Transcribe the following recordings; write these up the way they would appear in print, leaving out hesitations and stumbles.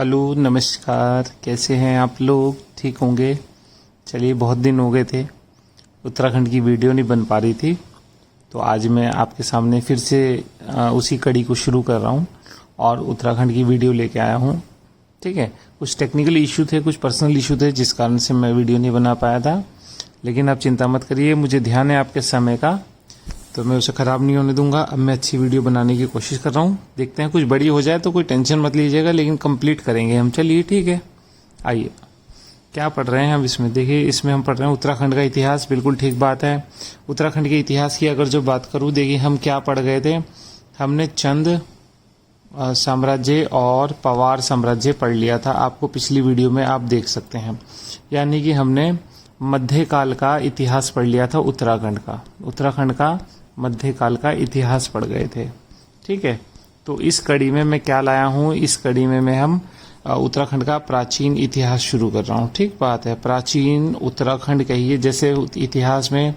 Hello नमस्कार, कैसे हैं आप लोग? ठीक होंगे। चलिए, बहुत दिन हो गए थे, उत्तराखंड की वीडियो नहीं बन पा रही थी, तो आज मैं आपके सामने फिर से उसी कड़ी को शुरू कर रहा हूँ और उत्तराखंड की वीडियो लेके आया हूँ। ठीक है, कुछ टेक्निकल इशू थे, कुछ पर्सनल इशू थे, जिस कारण से मैं वीडियो नहीं बना पाया था। लेकिन आप चिंता मत करिए, मुझे ध्यान है आपके समय का, तो मैं उसे ख़राब नहीं होने दूंगा। अब मैं अच्छी वीडियो बनाने की कोशिश कर रहा हूँ, देखते हैं कुछ बड़ी हो जाए तो कोई टेंशन मत लीजिएगा, लेकिन कंप्लीट करेंगे हम। चलिए ठीक है, आइए क्या पढ़ रहे हैं हम इसमें। देखिए, इसमें हम पढ़ रहे हैं उत्तराखंड का इतिहास। बिल्कुल ठीक बात है। उत्तराखंड के इतिहास की अगर जो बात करूँ, देखिए हम क्या पढ़ गए थे। हमने चंद साम्राज्य और पवार साम्राज्य पढ़ लिया था, आपको पिछली वीडियो में आप देख सकते हैं। यानी कि हमने मध्यकाल का इतिहास पढ़ लिया था उत्तराखंड का मध्यकाल का इतिहास पढ़ गए थे। ठीक है, तो इस कड़ी में मैं क्या लाया हूँ, इस कड़ी में हम उत्तराखंड का प्राचीन इतिहास शुरू कर रहा हूँ। ठीक बात है, प्राचीन उत्तराखंड कहिए, जैसे इतिहास में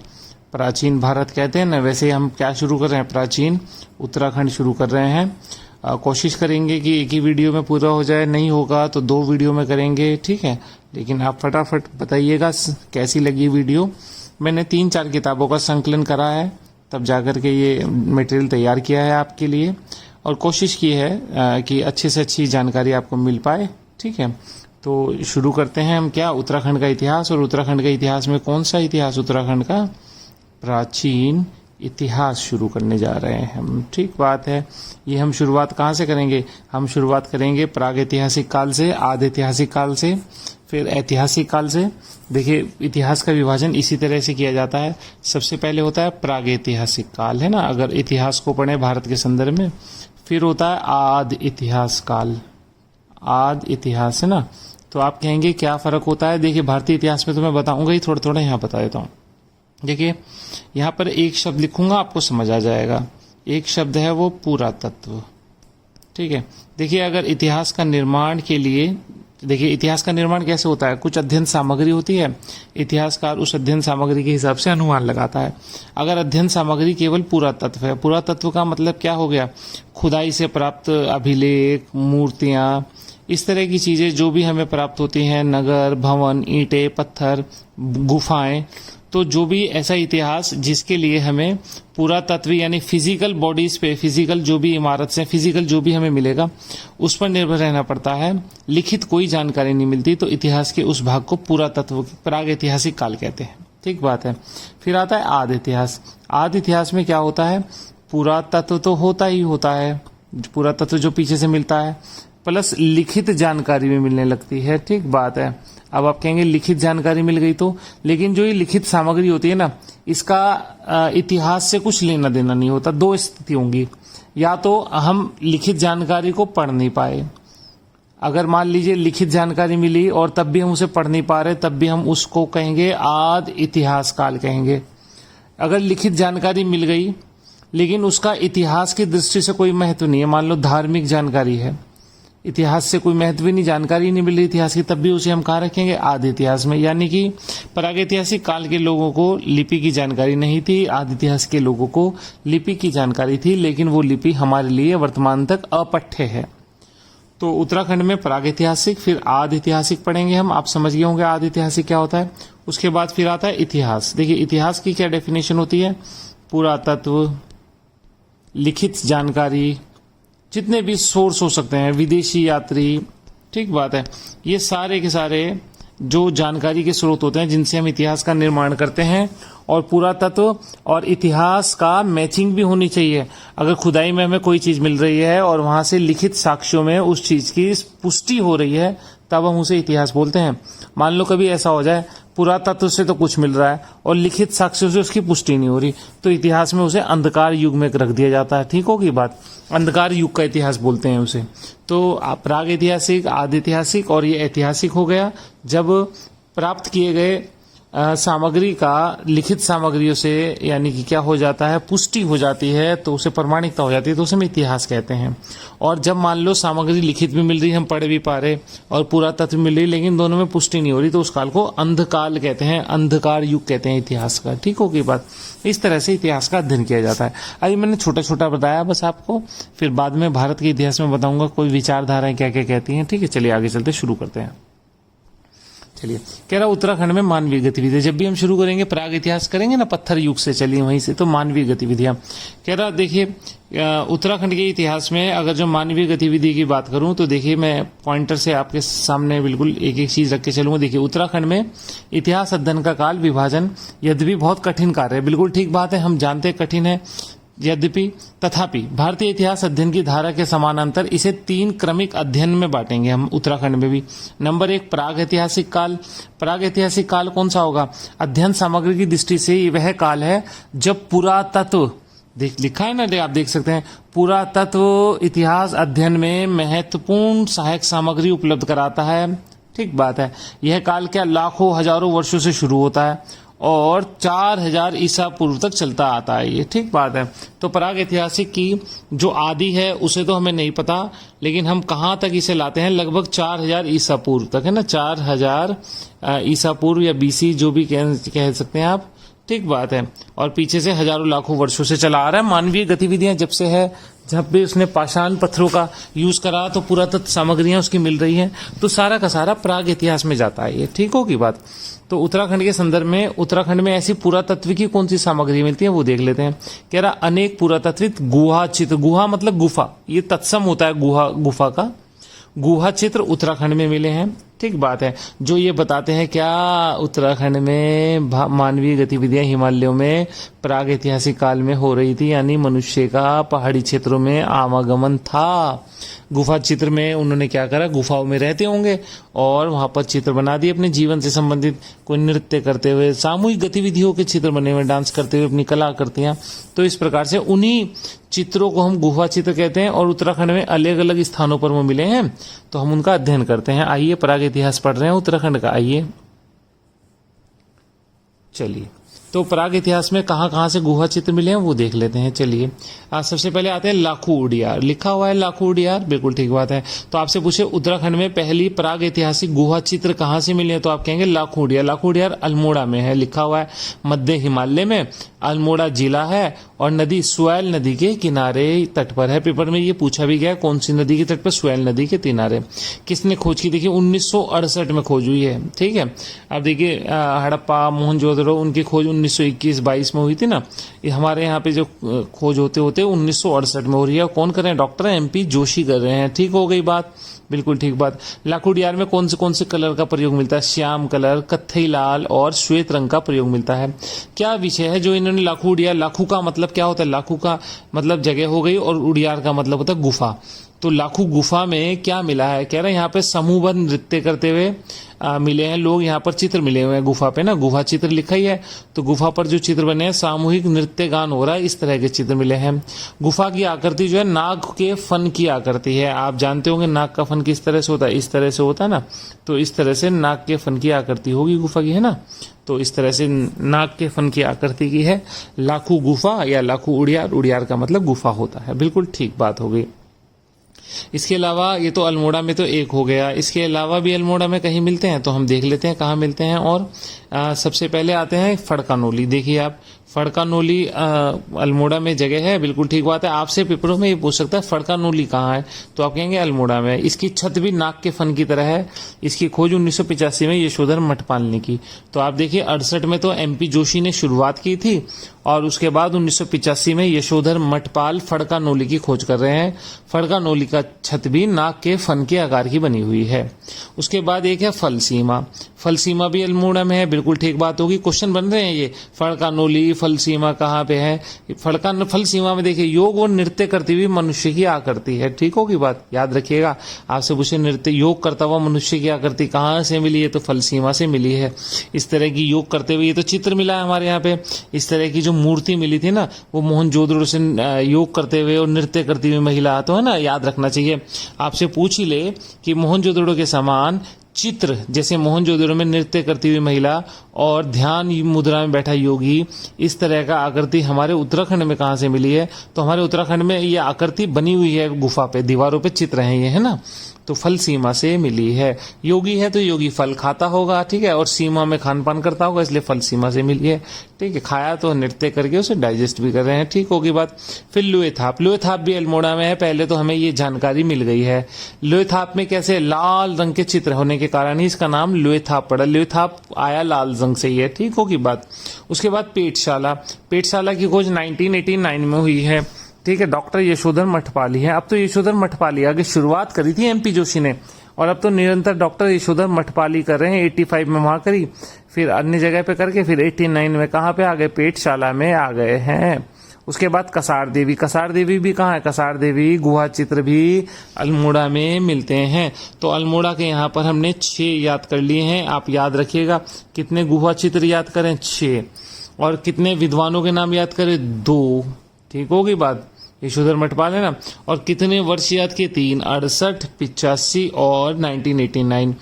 प्राचीन भारत कहते हैं ना, वैसे हम क्या शुरू कर रहे हैं, प्राचीन उत्तराखंड शुरू कर रहे हैं। कोशिश करेंगे कि एक ही वीडियो में पूरा हो जाए, नहीं होगा तो 2 वीडियो में करेंगे। ठीक है, लेकिन आप फटाफट बताइएगा कैसी लगी वीडियो। मैंने 3-4 किताबों का संकलन करा है, तब जाकर के ये मटेरियल तैयार किया है आपके लिए, और कोशिश की है कि अच्छे से अच्छी जानकारी आपको मिल पाए। ठीक है, तो शुरू करते हैं हम क्या, उत्तराखंड का इतिहास। और उत्तराखंड का इतिहास में कौन सा इतिहास, उत्तराखंड का प्राचीन इतिहास शुरू करने जा रहे हैं हम। ठीक बात है, ये हम शुरुआत कहाँ से करेंगे, हम शुरुआत करेंगे प्रागैतिहासिक काल से, आद्य ऐतिहासिक काल से, फिर ऐतिहासिक काल से। देखिए, इतिहास का विभाजन इसी तरह से किया जाता है। सबसे पहले होता है प्रागैतिहासिक काल, है ना, अगर इतिहास को पढ़ें भारत के संदर्भ में। फिर होता है आद्य इतिहास काल, आद्य इतिहास, है ना। तो आप कहेंगे क्या फर्क होता है। देखिए, भारतीय इतिहास में तो मैं बताऊंगा ही, थोड़ा थोड़ा यहाँ बता देता हूँ। देखिए, यहाँ पर एक शब्द लिखूंगा, आपको समझ आ जाएगा। एक शब्द है वो पुरातत्व। ठीक है, देखिए अगर इतिहास का निर्माण के लिए, देखिए इतिहास का निर्माण कैसे होता है, कुछ अध्ययन सामग्री होती है, इतिहासकार उस अध्ययन सामग्री के हिसाब से अनुमान लगाता है। अगर अध्ययन सामग्री केवल पुरातत्व है, पुरातत्व का मतलब क्या हो गया, खुदाई से प्राप्त अभिलेख, मूर्तियां, इस तरह की चीजें जो भी हमें प्राप्त होती हैं, नगर, भवन, ईंटें, पत्थर, गुफाएं, तो जो भी ऐसा इतिहास जिसके लिए हमें पुरातत्व यानी फिजिकल बॉडीज पे, फिजिकल जो भी इमारत से फिजिकल जो भी हमें मिलेगा उस पर निर्भर रहना पड़ता है, लिखित कोई जानकारी नहीं मिलती, तो इतिहास के उस भाग को पुरातत्व, प्रागैतिहासिक काल कहते हैं। ठीक बात है। फिर आता है आद्य इतिहास। आद्य इतिहास में क्या होता है, पुरातत्व तो होता ही होता है, पुरातत्व जो पीछे से मिलता है, प्लस लिखित जानकारी भी मिलने लगती है। ठीक बात है। अब आप कहेंगे लिखित जानकारी मिल गई तो, लेकिन जो ये लिखित सामग्री होती है ना, इसका इतिहास से कुछ लेना देना नहीं होता। 2 स्थिति होंगी, या तो हम लिखित जानकारी को पढ़ नहीं पाए, अगर मान लीजिए लिखित जानकारी मिली और तब भी हम उसे पढ़ नहीं पा रहे, तब भी हम उसको कहेंगे आद्य इतिहास काल कहेंगे। अगर लिखित जानकारी मिल गई लेकिन उसका इतिहास की दृष्टि से कोई महत्व नहीं है, मान लो धार्मिक जानकारी है, इतिहास से कोई महत्व नहीं, जानकारी नहीं मिल रही इतिहास की, तब भी उसे हम कहाँ रखेंगे, आद्य इतिहास में। यानी कि प्रागैतिहासिक काल के लोगों को लिपि की जानकारी नहीं थी, आद्य इतिहास के लोगों को लिपि की जानकारी थी, लेकिन वो लिपि हमारे लिए वर्तमान तक अपठ्य है। तो उत्तराखंड में प्रागैतिहासिक, फिर आद्य ऐतिहासिक पढ़ेंगे हम। आप समझ गए होंगे आद्य ऐतिहासिक क्या होता है। उसके बाद फिर आता है इतिहास। देखिए, इतिहास की क्या डेफिनेशन होती है, पुरातत्व, लिखित जानकारी, जितने भी सोर्स हो सकते हैं, विदेशी यात्री, ठीक बात है, ये सारे के सारे जो जानकारी के स्रोत होते हैं जिनसे हम इतिहास का निर्माण करते हैं। और पुरातत्व और इतिहास का मैचिंग भी होनी चाहिए। अगर खुदाई में हमें कोई चीज मिल रही है और वहां से लिखित साक्ष्यों में उस चीज की पुष्टि हो रही है, तब हम उसे इतिहास बोलते हैं। मान लो कभी ऐसा हो जाए, पुरातत्व से तो कुछ मिल रहा है और लिखित साक्ष्यों से उसकी पुष्टि नहीं हो रही, तो इतिहास में उसे अंधकार युग में रख दिया जाता है। ठीक होगी बात, अंधकार युग का इतिहास बोलते हैं उसे। तो प्रागैतिहासिक, आद्य ऐतिहासिक और ये ऐतिहासिक हो गया जब प्राप्त किए गए सामग्री का लिखित सामग्रियों से यानी कि क्या हो जाता है, पुष्टि हो जाती है, तो उसे प्रमाणिकता हो जाती है, तो उसे हम इतिहास कहते हैं। और जब मान लो सामग्री लिखित भी मिल रही है, हम पढ़ भी पा रहे, और पुरातत्व मिल रही, लेकिन दोनों में पुष्टि नहीं हो रही, तो उस काल को अंधकाल कहते हैं, अंधकार युग कहते हैं इतिहास का। ठीक होगी बात। इस तरह से इतिहास का अध्ययन किया जाता है। अभी मैंने छोटा छोटा बताया बस आपको, फिर बाद में भारत के इतिहास में बताऊंगा कोई विचारधाराएं क्या क्या कहती हैं। ठीक है, चलिए आगे चलते शुरू करते हैं। चलिए, कह रहा उत्तराखंड में मानवीय गतिविधियां। जब भी हम शुरू करेंगे प्राग इतिहास करेंगे ना, पत्थर युग से, चलिए वहीं से, तो मानवीय गतिविधियां। कह रहा देखिए उत्तराखंड के इतिहास में अगर जो मानवीय गतिविधि की बात करूं तो देखिए मैं पॉइंटर से आपके सामने बिल्कुल एक एक चीज रख के चलूंगा। देखिए उत्तराखंड में इतिहास अध्ययन का काल विभाजन यद्यपि बहुत कठिन कार्य है, बिल्कुल ठीक बात है, हम जानते हैं कठिन है, यद्यपि तथापि भारतीय इतिहास अध्ययन की धारा के समानांतर इसे 3 क्रमिक अध्ययन में बांटेंगे हम उत्तराखंड में भी। नंबर 1 प्राग ऐतिहासिक काल। प्राग ऐतिहासिक काल कौन सा होगा? अध्ययन सामग्री की दृष्टि से वह काल है जब पुरातत्व, लिखा है ना, आप देख सकते हैं, पुरातत्व इतिहास अध्ययन में महत्वपूर्ण सहायक सामग्री उपलब्ध कराता है। ठीक बात है। यह काल क्या लाखों हजारों वर्षों से शुरू होता है और 4000 ईसा पूर्व तक चलता आता है ये। ठीक बात है। तो प्राग ऐतिहासिक की जो आदि है उसे तो हमें नहीं पता, लेकिन हम कहाँ तक इसे लाते हैं, लगभग 4000 ईसा पूर्व तक, है ना, 4000 ईसा पूर्व या बीसी, जो भी कह सकते हैं आप। ठीक बात है। और पीछे से हजारों लाखों वर्षों से चला आ रहा है। मानवीय गतिविधियां जब से है, जब भी उसने पाषाण पत्थरों का यूज करा तो पुरातत्व सामग्रियां उसकी मिल रही हैं, तो सारा का सारा प्राग इतिहास में जाता है ये। ठीक होगी बात। तो उत्तराखंड के संदर्भ में उत्तराखंड में ऐसी पुरातत्व की कौन सी सामग्री मिलती है वो देख लेते हैं। कह रहा अनेक पुरातत्विक गुहा चित्र, गुहा मतलब गुफा, ये तत्सम होता है गुफा का, गुहा चित्र उत्तराखंड में मिले हैं। ठीक बात है। जो ये बताते हैं क्या उत्तराखंड में मानवीय गतिविधियां हिमालयों में प्राग ऐतिहासिक काल में हो रही थी, यानी मनुष्य का पहाड़ी क्षेत्रों में आवागमन था। गुफा चित्र में उन्होंने क्या करा, गुफाओं में रहते होंगे और वहां पर चित्र बना दिए अपने जीवन से संबंधित, कोई नृत्य करते हुए, सामूहिक गतिविधियों के चित्र बने हुए, डांस करते हुए अपनी कला करती हैं। तो इस प्रकार से उन्हीं चित्रों को हम गुफा चित्र कहते हैं और उत्तराखंड में अलग अलग स्थानों पर वो मिले हैं, तो हम उनका अध्ययन करते हैं। आइए प्राग इतिहास पढ़ रहे हैं उत्तराखंड का, आइए चलिए। तो प्राग इतिहास में कहां कहां से गुहा चित्र मिले हैं वो देख लेते हैं। चलिए सबसे पहले आते हैं लाखू उडियार, लिखा हुआ है लाखू उडियार, बिल्कुल ठीक बात है। तो आपसे पूछे उत्तराखंड में पहली प्राग ऐतिहासिक गुहा चित्र कहां से मिले हैं, तो आप कहेंगे लाखू उडियार। लाखू उडियार अल्मोड़ा में है, लिखा हुआ है मध्य हिमालय में, अल्मोड़ा जिला है और नदी स्वेल नदी के किनारे तट पर है। पेपर में ये पूछा भी गया कौन सी नदी के तट पर, स्वेल नदी के किनारे। किसने खोज की? देखिए 1968 में खोज हुई है। ठीक है। अब देखिए हड़प्पा, मोहनजोदड़ो, उनकी खोज 1921-22 में हुई थी ना। ये हमारे यहाँ पे जो खोज होते होते 1968 में हो रही है। कौन कर रहे हैं? डॉक्टर MP जोशी कर रहे हैं। ठीक हो गई बात, बिल्कुल ठीक बात। लाखू उडियार में कौन से कलर का प्रयोग मिलता है? श्याम कलर, कत्थई लाल और श्वेत रंग का प्रयोग मिलता है। क्या विषय है जो इन्होंने लाखू उडियार, लाखू का मतलब क्या होता है? लाखू का मतलब जगह हो गई और उडियार का मतलब होता है गुफा। तो लाखू गुफा में क्या मिला है? कह रहे हैं यहाँ पे समूहबद्ध नृत्य करते हुए मिले हैं लोग, यहाँ पर चित्र मिले हुए हैं गुफा पे ना, गुफा चित्र लिखा ही है, तो गुफा पर जो चित्र बने हैं सामूहिक नृत्य गान हो रहा है, इस तरह के चित्र मिले हैं। गुफा की आकृति जो है नाग के फन की आकृति है। आप जानते होंगे नाग का फन किस तरह से होता है, इस तरह से होता है ना, तो इस तरह से नाग के फन की आकृति होगी गुफा की, है ना। तो इस तरह से नाग के फन की आकृति की है लाखू गुफा या लाखू उडियार। उडियार का मतलब गुफा होता है, बिल्कुल ठीक बात हो गई। इसके अलावा ये तो अल्मोड़ा में तो एक हो गया, इसके अलावा भी अल्मोड़ा में कहीं मिलते हैं तो हम देख लेते हैं कहाँ मिलते हैं। और सबसे पहले आते हैं फड़कानोली। देखिए आप, फड़कानोली अल्मोड़ा में जगह है, बिल्कुल ठीक बात है। आपसे पेपरों में ये पूछ सकता है फड़कानोली कहाँ है, तो आप कहेंगे अल्मोड़ा में। इसकी छत भी नाग के फन की तरह है। इसकी खोज 1985 में यशोधर मठपाल ने की। तो आप देखिए 68 में तो MP जोशी ने शुरुआत की थी और उसके बाद 1985 में यशोधर मठपाल फड़कानोली की खोज कर रहे हैं। फड़कानोली का छत भी नाग के फन के आकार की बनी हुई है। उसके बाद एक है फल सीमा। फल सीमा भी अल्मोड़ा में है, बिल्कुल ठीक बात होगी। क्वेश्चन बन रहे हैं ये, फड़कानोली फल सीमा कहाँ पे है? फल सीमा में देखिए योग और नृत्य करती हुई मनुष्य की आकृति है। ठीक होगी बात, याद रखिएगा। आपसे पूछे नृत्य योग करता हुआ मनुष्य की आकृति कहाँ से मिली है, तो फल सीमा से मिली है। इस तरह की योग करते हुए, ये तो चित्र मिला है हमारे यहाँ पे, इस तरह की जो मूर्ति मिली थी ना, वो मोहनजोदड़ो से योग करते हुए और नृत्य करती हुई महिला, तो है ना, याद रखना चाहिए। आपसे पूछ ही ले कि मोहनजोदड़ो के समान चित्र, जैसे मोहनजोदड़ो में नृत्य करती हुई महिला और ध्यान मुद्रा में बैठा योगी, इस तरह का आकृति हमारे उत्तराखंड में कहाँ से मिली है? तो हमारे उत्तराखंड में ये आकृति बनी हुई है, गुफा पे दीवारों पे चित्र हैं ये, है ना। तो फल सीमा से मिली है। योगी है तो योगी फल खाता होगा, ठीक है, और सीमा में खान पान करता होगा, इसलिए फल सीमा से मिली है, ठीक है। खाया तो नृत्य करके उसे डाइजेस्ट भी कर रहे हैं, ठीक होगी बात। फिर लुएथाप, लुएथाप भी अल्मोड़ा में है। पहले तो हमें ये जानकारी मिल गई है। लुएथाप में कैसे? लाल रंग के चित्र होने के कारण ही इसका नाम लुएथाप पड़ा। लुएथाप आया लाल रंग से ही है, ठीक होगी बात। उसके बाद पेटशाला, पेटशाला की खोज 1989 में हुई है, ठीक है। डॉक्टर यशोधर मठपाली है। अब तो यशोधर मठपाली आगे शुरुआत करी थी एमपी जोशी ने, और अब तो निरंतर डॉक्टर यशोधर मठपाली कर रहे हैं। 85 में वहां करी, फिर अन्य जगह पे करके फिर 89 में कहाँ पे आ गए? पेटशाला में आ गए हैं। उसके बाद कसार देवी, कसार देवी भी कहाँ है? कसार देवी गुहा चित्र भी अल्मोड़ा में मिलते हैं। तो अल्मोड़ा के यहाँ पर हमने 6 याद कर लिए हैं। आप याद रखिएगा, कितने गुहा चित्र याद करें? 6। और कितने विद्वानों के नाम याद करें? 2, ठीक होगी बात। यशोधर मठपाल है ना। और कितने वर्ष याद किए? 3, 68, 85 और 1989।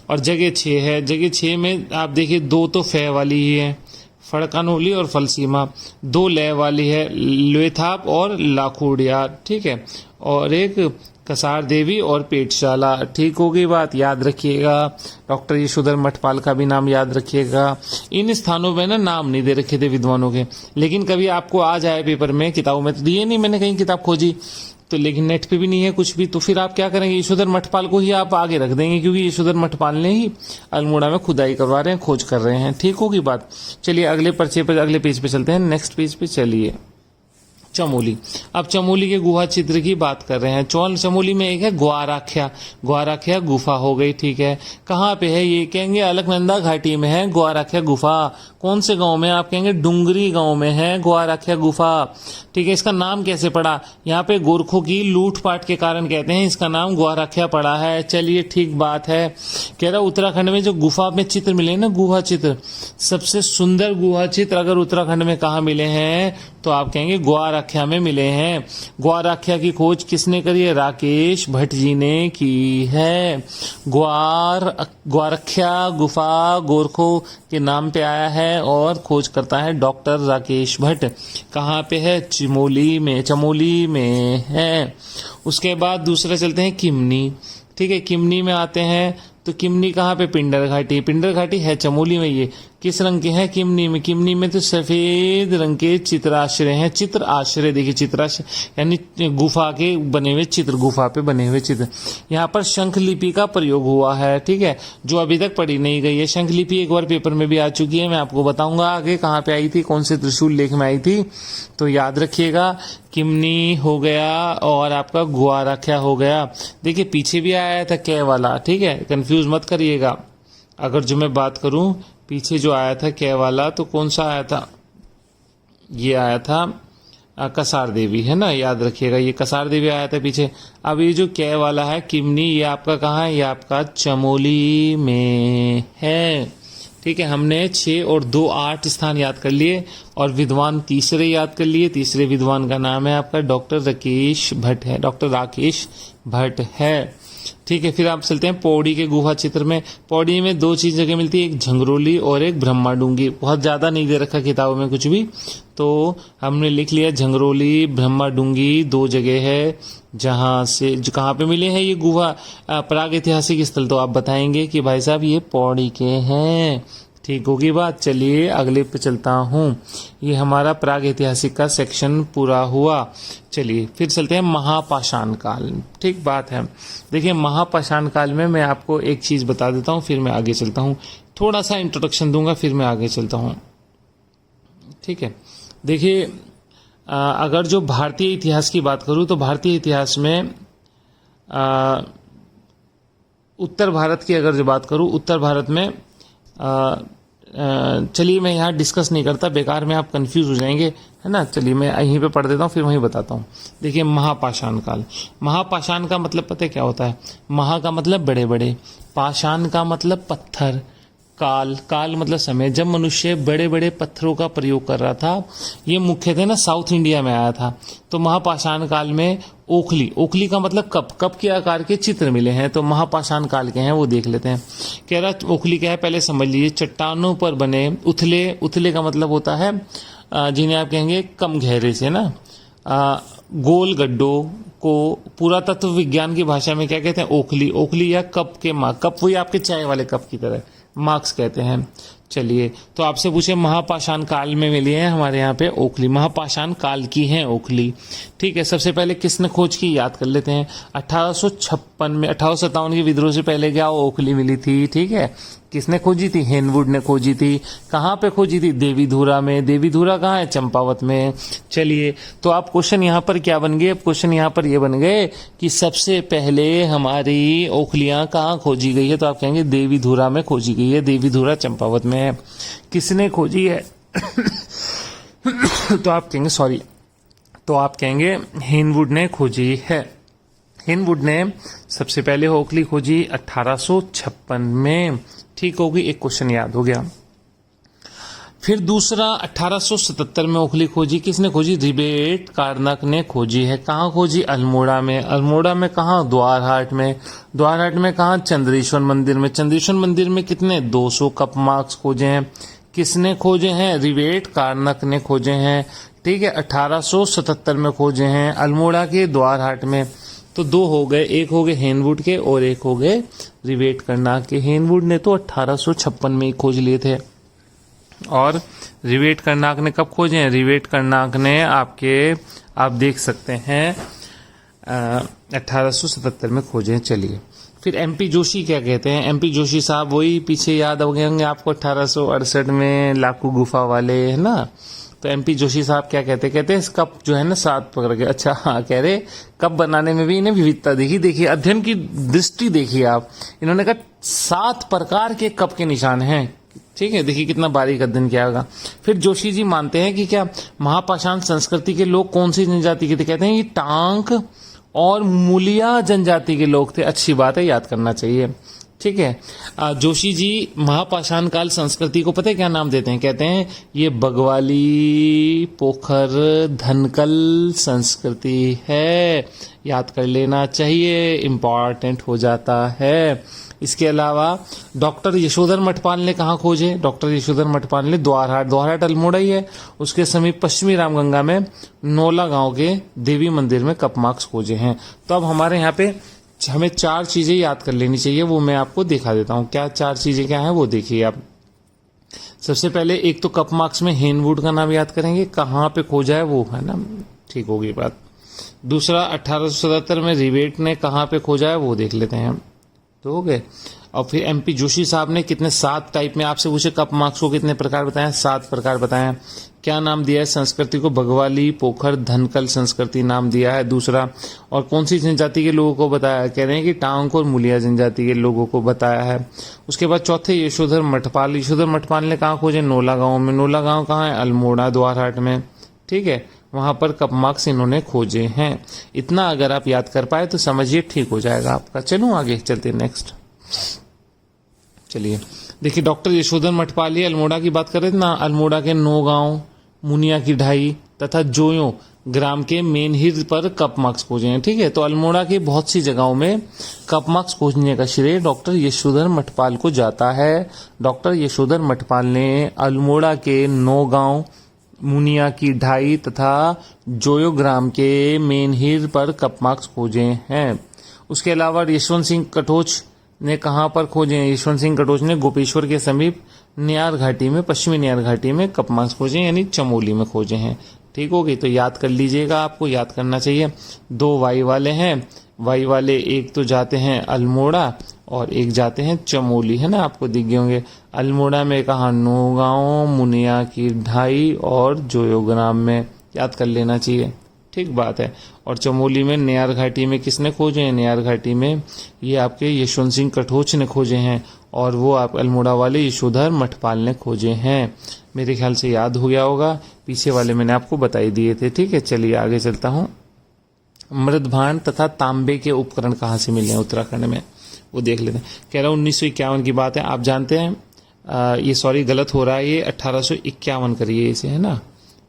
और जगह 6 है। जगह 6 में आप देखिए 2 तो फे वाली ही है, फड़कानोली और फलसीमा। 2 लय वाली है, लुएथाप और लाखोड़िया, ठीक है। और एक कसार देवी और पेटशाला, ठीक होगी बात। याद रखिएगा, डॉक्टर यशोधर मठपाल का भी नाम याद रखिएगा। इन स्थानों में ना नाम नहीं दे रखे थे विद्वानों के, लेकिन कभी आपको आ जाए पेपर में, किताबों में तो दिए नहीं, मैंने कहीं किताब खोजी तो, लेकिन नेट पे भी नहीं है कुछ भी, तो फिर आप क्या करेंगे? यशोधर मठपाल को ही आप आगे रख देंगे, क्योंकि यशोधर मठपाल ने ही अल्मोड़ा में खुदाई करवा रहे हैं, खोज कर रहे हैं, ठीक होगी बात। चलिए अगले पर्चे पर, अगले पेज पे चलते हैं, नेक्स्ट पेज पे चलिए। चमोली, अब चमोली के गुहा चित्र की बात कर रहे हैं। चमोली में एक है ग्वाराख्या, ग्वाराख्या गुफा हो गई, ठीक है। कहाँ पे है ये? कहेंगे अलकनंदा घाटी में है ग्वाराख्या गुफा। कौन से गांव में? आप कहेंगे डुंगरी गांव में है ग्वाराख्या गुफा, ठीक है। इसका नाम कैसे पड़ा? यहाँ पे गोरखों की लूटपाट के कारण कहते हैं इसका नाम ग्वाराख्या पड़ा है। चलिए ठीक बात है। कह रहा उत्तराखंड में जो गुफा में चित्र मिले ना, गुहा चित्र, सबसे सुंदर गुहा चित्र अगर उत्तराखंड में कहाँ मिले हैं तो आप कहेंगे ग्वाराख्या में मिले हैं। ग्वाराख्या की खोज किसने करी है? राकेश भट्ट जी ने की है। ग्वारख्या गुफा गोरखों के नाम पे आया है और खोज करता है डॉक्टर राकेश भट्ट। कहाँ पे है? चमोली में है। उसके बाद दूसरा चलते हैं किमनी, ठीक है। किमनी में आते हैं तो किमनी कहाँ पे? पिंडर घाटी, पिंडर घाटी है चमोली में। ये किस रंग के हैं? किमनी में। किमनी में तो सफेद रंग के चित्राश्रय हैं। चित्र आश्रय देखिए, चित्राश्रय यानी गुफा के बने हुए चित्र, गुफा पे बने हुए चित्र। यहाँ पर शंख लिपि का प्रयोग हुआ है, ठीक है, जो अभी तक पढ़ी नहीं गई है। शंख लिपि एक बार पेपर में भी आ चुकी है, मैं आपको बताऊंगा आगे कहाँ पे आई थी, कौन से त्रिशूल लेख में आई थी, तो याद रखिएगा। किमनी हो गया और आपका ग्वाराख्या हो गया। देखिए पीछे भी आया था कै वाला, ठीक है, कंफ्यूज मत करिएगा। अगर जो मैं बात करूं पीछे जो आया था कै वाला, तो कौन सा आया था? ये आया था कसार देवी, है ना, याद रखिएगा, ये कसार देवी आया था पीछे। अब ये जो कै वाला है किमनी, ये आपका कहाँ है? ये आपका चमोली में है, ठीक है। हमने 6 और 2 8 स्थान याद कर लिए और विद्वान तीसरे याद कर लिए। तीसरे विद्वान का नाम है आपका डॉक्टर राकेश भट्ट है, डॉक्टर राकेश भट्ट है, ठीक है। फिर आप चलते हैं पौड़ी के गुहा चित्र में। पौड़ी में 2 चीज जगह मिलती है, एक झंगरोली और एक ब्रह्माडूंगी। बहुत ज्यादा नहीं दे रखा किताबों में कुछ भी, तो हमने लिख लिया झंगरोली ब्रह्माडूंगी 2 जगह है जहां से, जो कहाँ पे मिले हैं ये गुहा प्राग ऐतिहासिक स्थल, तो आप बताएंगे कि भाई साहब ये पौड़ी के हैं, ठीक होगी बात। चलिए अगले पे चलता हूँ। ये हमारा प्राग ऐतिहासिक का सेक्शन पूरा हुआ। चलिए फिर चलते हैं महापाषाण काल, ठीक बात है। देखिए महापाषाण काल में मैं आपको एक चीज बता देता हूँ, फिर मैं आगे चलता हूँ। थोड़ा सा इंट्रोडक्शन दूंगा, फिर मैं आगे चलता हूँ, ठीक है। देखिए अगर जो भारतीय इतिहास की बात करूँ तो भारतीय इतिहास में उत्तर भारत की अगर जो बात करूँ, उत्तर भारत में चलिए मैं यहाँ डिस्कस नहीं करता, बेकार में आप कंफ्यूज हो जाएंगे, है ना। चलिए मैं यहीं पे पढ़ देता हूँ, फिर वहीं बताता हूँ। देखिए महापाषाण काल, महापाषाण का मतलब पता है क्या होता है? महा का मतलब बड़े बड़े, पाषाण का मतलब पत्थर, काल, काल मतलब समय, जब मनुष्य बड़े बड़े पत्थरों का प्रयोग कर रहा था, ये मुख्यतः ना साउथ इंडिया में आया था। तो महापाषाण काल में ओखली, ओखली का मतलब कप, कप के आकार के चित्र मिले हैं, तो महापाषाण काल के हैं, वो देख लेते हैं। कह रहा ओखली क्या है पहले समझ लीजिए। चट्टानों पर बने उथले, उथले का मतलब होता है जिन्हें आप कहेंगे कम गहरे से ना, गोल गड्ढों को पुरातत्व विज्ञान की भाषा में क्या कहते हैं, ओखली, ओखली या कप के मार्क, कप वही आपके चाय वाले कप की तरह मार्क्स कहते हैं। चलिए, तो आपसे पूछे महापाषाण काल में मिली है हमारे यहाँ पे ओखली, महापाषाण काल की है ओखली। ठीक है, सबसे पहले किसने खोज की याद कर लेते हैं। 1856 में, 1857 के विद्रोह से पहले क्या ओखली मिली थी। ठीक है, किसने खोजी थी, हेनवुड ने खोजी थी। कहाँ पे खोजी थी, देवीधुरा में। देवीधुरा कहाँ है, चंपावत में। चलिए, तो आप क्वेश्चन यहाँ पर क्या बन गए, क्वेश्चन यहाँ पर ये बन गए कि सबसे पहले हमारी ओखलियां कहाँ खोजी गई है, तो आप कहेंगे देवीधुरा में खोजी गई है, देवीधुरा चंपावत में है। किसने खोजी है तो आप कहेंगे सॉरी, तो आप कहेंगे हेनवुड ने खोजी है। हेनवुड ने सबसे पहले ओखली खोजी 1856 में। ठीक होगी, एक क्वेश्चन याद हो गया। फिर दूसरा 1877 में ओखली खोजी, किसने खोजी, रिबेट कार्नक ने खोजी है। कहाँ खोजी, अल्मोड़ा में। अल्मोड़ा में कहाँ, द्वारहाट में। द्वारहाट में कहाँ, चंद्रेश्वर मंदिर में। चंद्रेश्वर मंदिर में कितने, 200 कप मार्क्स खोजे हैं। किसने खोजे हैं, रिबेट कार्नक ने खोजे हैं। ठीक है, 1877 में खोजे हैं, अल्मोड़ा के, द्वारहाट में। तो दो हो गए, एक हो गए हेनवुड के और एक हो गए रिबेट कार्नाक के। हेनवुड ने तो 1856 में ही खोज लिए थे, और रिबेट कार्नाक ने कब खोजे हैं, रिबेट कार्नाक ने आपके, आप देख सकते हैं 1877 में खोजे हैं। चलिए, फिर एमपी जोशी क्या कहते हैं। एमपी जोशी साहब वही पीछे याद हो गए होंगे आपको, 1868 में लाकू गुफा वाले, है ना। तो एमपी जोशी साहब क्या कहते हैं, कहते हैं इस कप जो है ना 7 पकड़ के, अच्छा हाँ, कह रहे कप बनाने में भी इन्हें विविधता देखी, देखिए अध्ययन की दृष्टि देखिए आप। इन्होंने कहा 7 प्रकार के कप के निशान हैं। ठीक है, देखिए कितना बारीक अध्ययन किया होगा। फिर जोशी जी मानते हैं कि क्या महापाषाण संस्कृति के लोग कौन सी जनजाति के थे, कहते हैं ये टांक और मूलिया जनजाति के लोग थे। अच्छी बात है, याद करना चाहिए। ठीक है, जोशी जी महापाषाण काल संस्कृति को पता है क्या नाम देते हैं, कहते हैं ये बगवाली पोखर धनकल संस्कृति है। याद कर लेना चाहिए, इम्पॉर्टेंट हो जाता है। इसके अलावा डॉक्टर यशोधर मठपाल ने कहाँ खोजे, डॉक्टर यशोधर मठपाल ने द्वारहाट, द्वारहाट अल्मोड़ा ही है, उसके समीप पश्चिमी रामगंगा में नोला गांव के देवी मंदिर में कप मार्क्स खोजे हैं। तो अब हमारे यहाँ पे हमें 4 चीजें याद कर लेनी चाहिए, वो मैं आपको दिखा देता हूँ। क्या 4 चीजें क्या हैं वो देखिए आप। सबसे पहले एक तो कप मार्क्स में हेनवुड का नाम याद करेंगे, कहाँ पे खोजा है वो, है ना, ठीक होगी बात। दूसरा 1877 में रिबेट ने कहाँ पे खोजा है वो देख लेते हैं, तो हो गए। और फिर एमपी जोशी साहब ने कितने 7 टाइप में आपसे पूछे कप मार्क्स को कितने प्रकार बताएं, 7 प्रकार बताएं। क्या नाम दिया है संस्कृति को, बगवाली पोखर धनकल संस्कृति नाम दिया है। दूसरा, और कौन सी जनजाति के लोगों को बताया, कह रहे हैं कि टांक और मूलिया जनजाति के लोगों को बताया है। उसके बाद चौथे यशोधर मठपाल, यशोधर मठपाल ने कहाँ खोजे, नोला गांव में। नोला गांव कहाँ है, अल्मोड़ा द्वारहाट में। ठीक है, वहां पर कप मार्क्स इन्होंने खोजे हैं। इतना अगर आप याद कर पाए तो समझिए ठीक हो जाएगा आपका। चलो आगे चलते नेक्स्ट। चलिए देखिए, डॉक्टर यशोधर मठपाल ही अल्मोड़ा की बात कर रहे थे ना, अल्मोड़ा के 9 गांव, मुनिया की ढाई तथा जोयो ग्राम के मेनहिर पर कप मार्क्स खोजे हैं। ठीक है, तो अल्मोड़ा के बहुत सी जगहों में कप मार्क्स खोजने का श्रेय डॉक्टर यशोधर मठपाल को जाता है। डॉक्टर यशोधर मठपाल ने अल्मोड़ा के 9 गांव, मुनिया की ढाई तथा जोयो ग्राम के मेनहिर पर कप मार्क्स खोजे हैं। उसके अलावा यशवंत सिंह कटोच ने कहाँ पर खोजे हैं, यशवंत सिंह कटोच ने गोपेश्वर के समीप नियार घाटी में, पश्चिमी नियार घाटी में कप मार्क्स खोजे, यानी चमोली में खोजे हैं। ठीक होगी, तो याद कर लीजिएगा, आपको याद करना चाहिए। 2 वाई वाले हैं, वाई वाले एक तो जाते हैं अल्मोड़ा और एक जाते हैं चमोली, है ना, आपको दिख गए होंगे। अल्मोड़ा में कहा 9 गांव, मुनिया की ढाई और जोयो ग्राम में, याद कर लेना चाहिए। ठीक बात है। और चमोली में नियार घाटी में किसने खोजे हैं, नियार घाटी में ये आपके यशवंत सिंह कटोच ने खोजे हैं, और वो आप अल्मोड़ा वाले यशोधर मठपाल ने खोजे हैं। मेरे ख्याल से याद हो गया होगा, पीछे वाले मैंने आपको बताई दिए थे। ठीक है, चलिए आगे चलता हूँ। मृदभान तथा तांबे के उपकरण कहाँ से मिले हैं उत्तराखंड में, वो देख लेते हैं। कह रहा हूँ 1951 की बात है। आप जानते हैं ये सॉरी गलत हो रहा है, ये 1851 करिए इसे, है ना,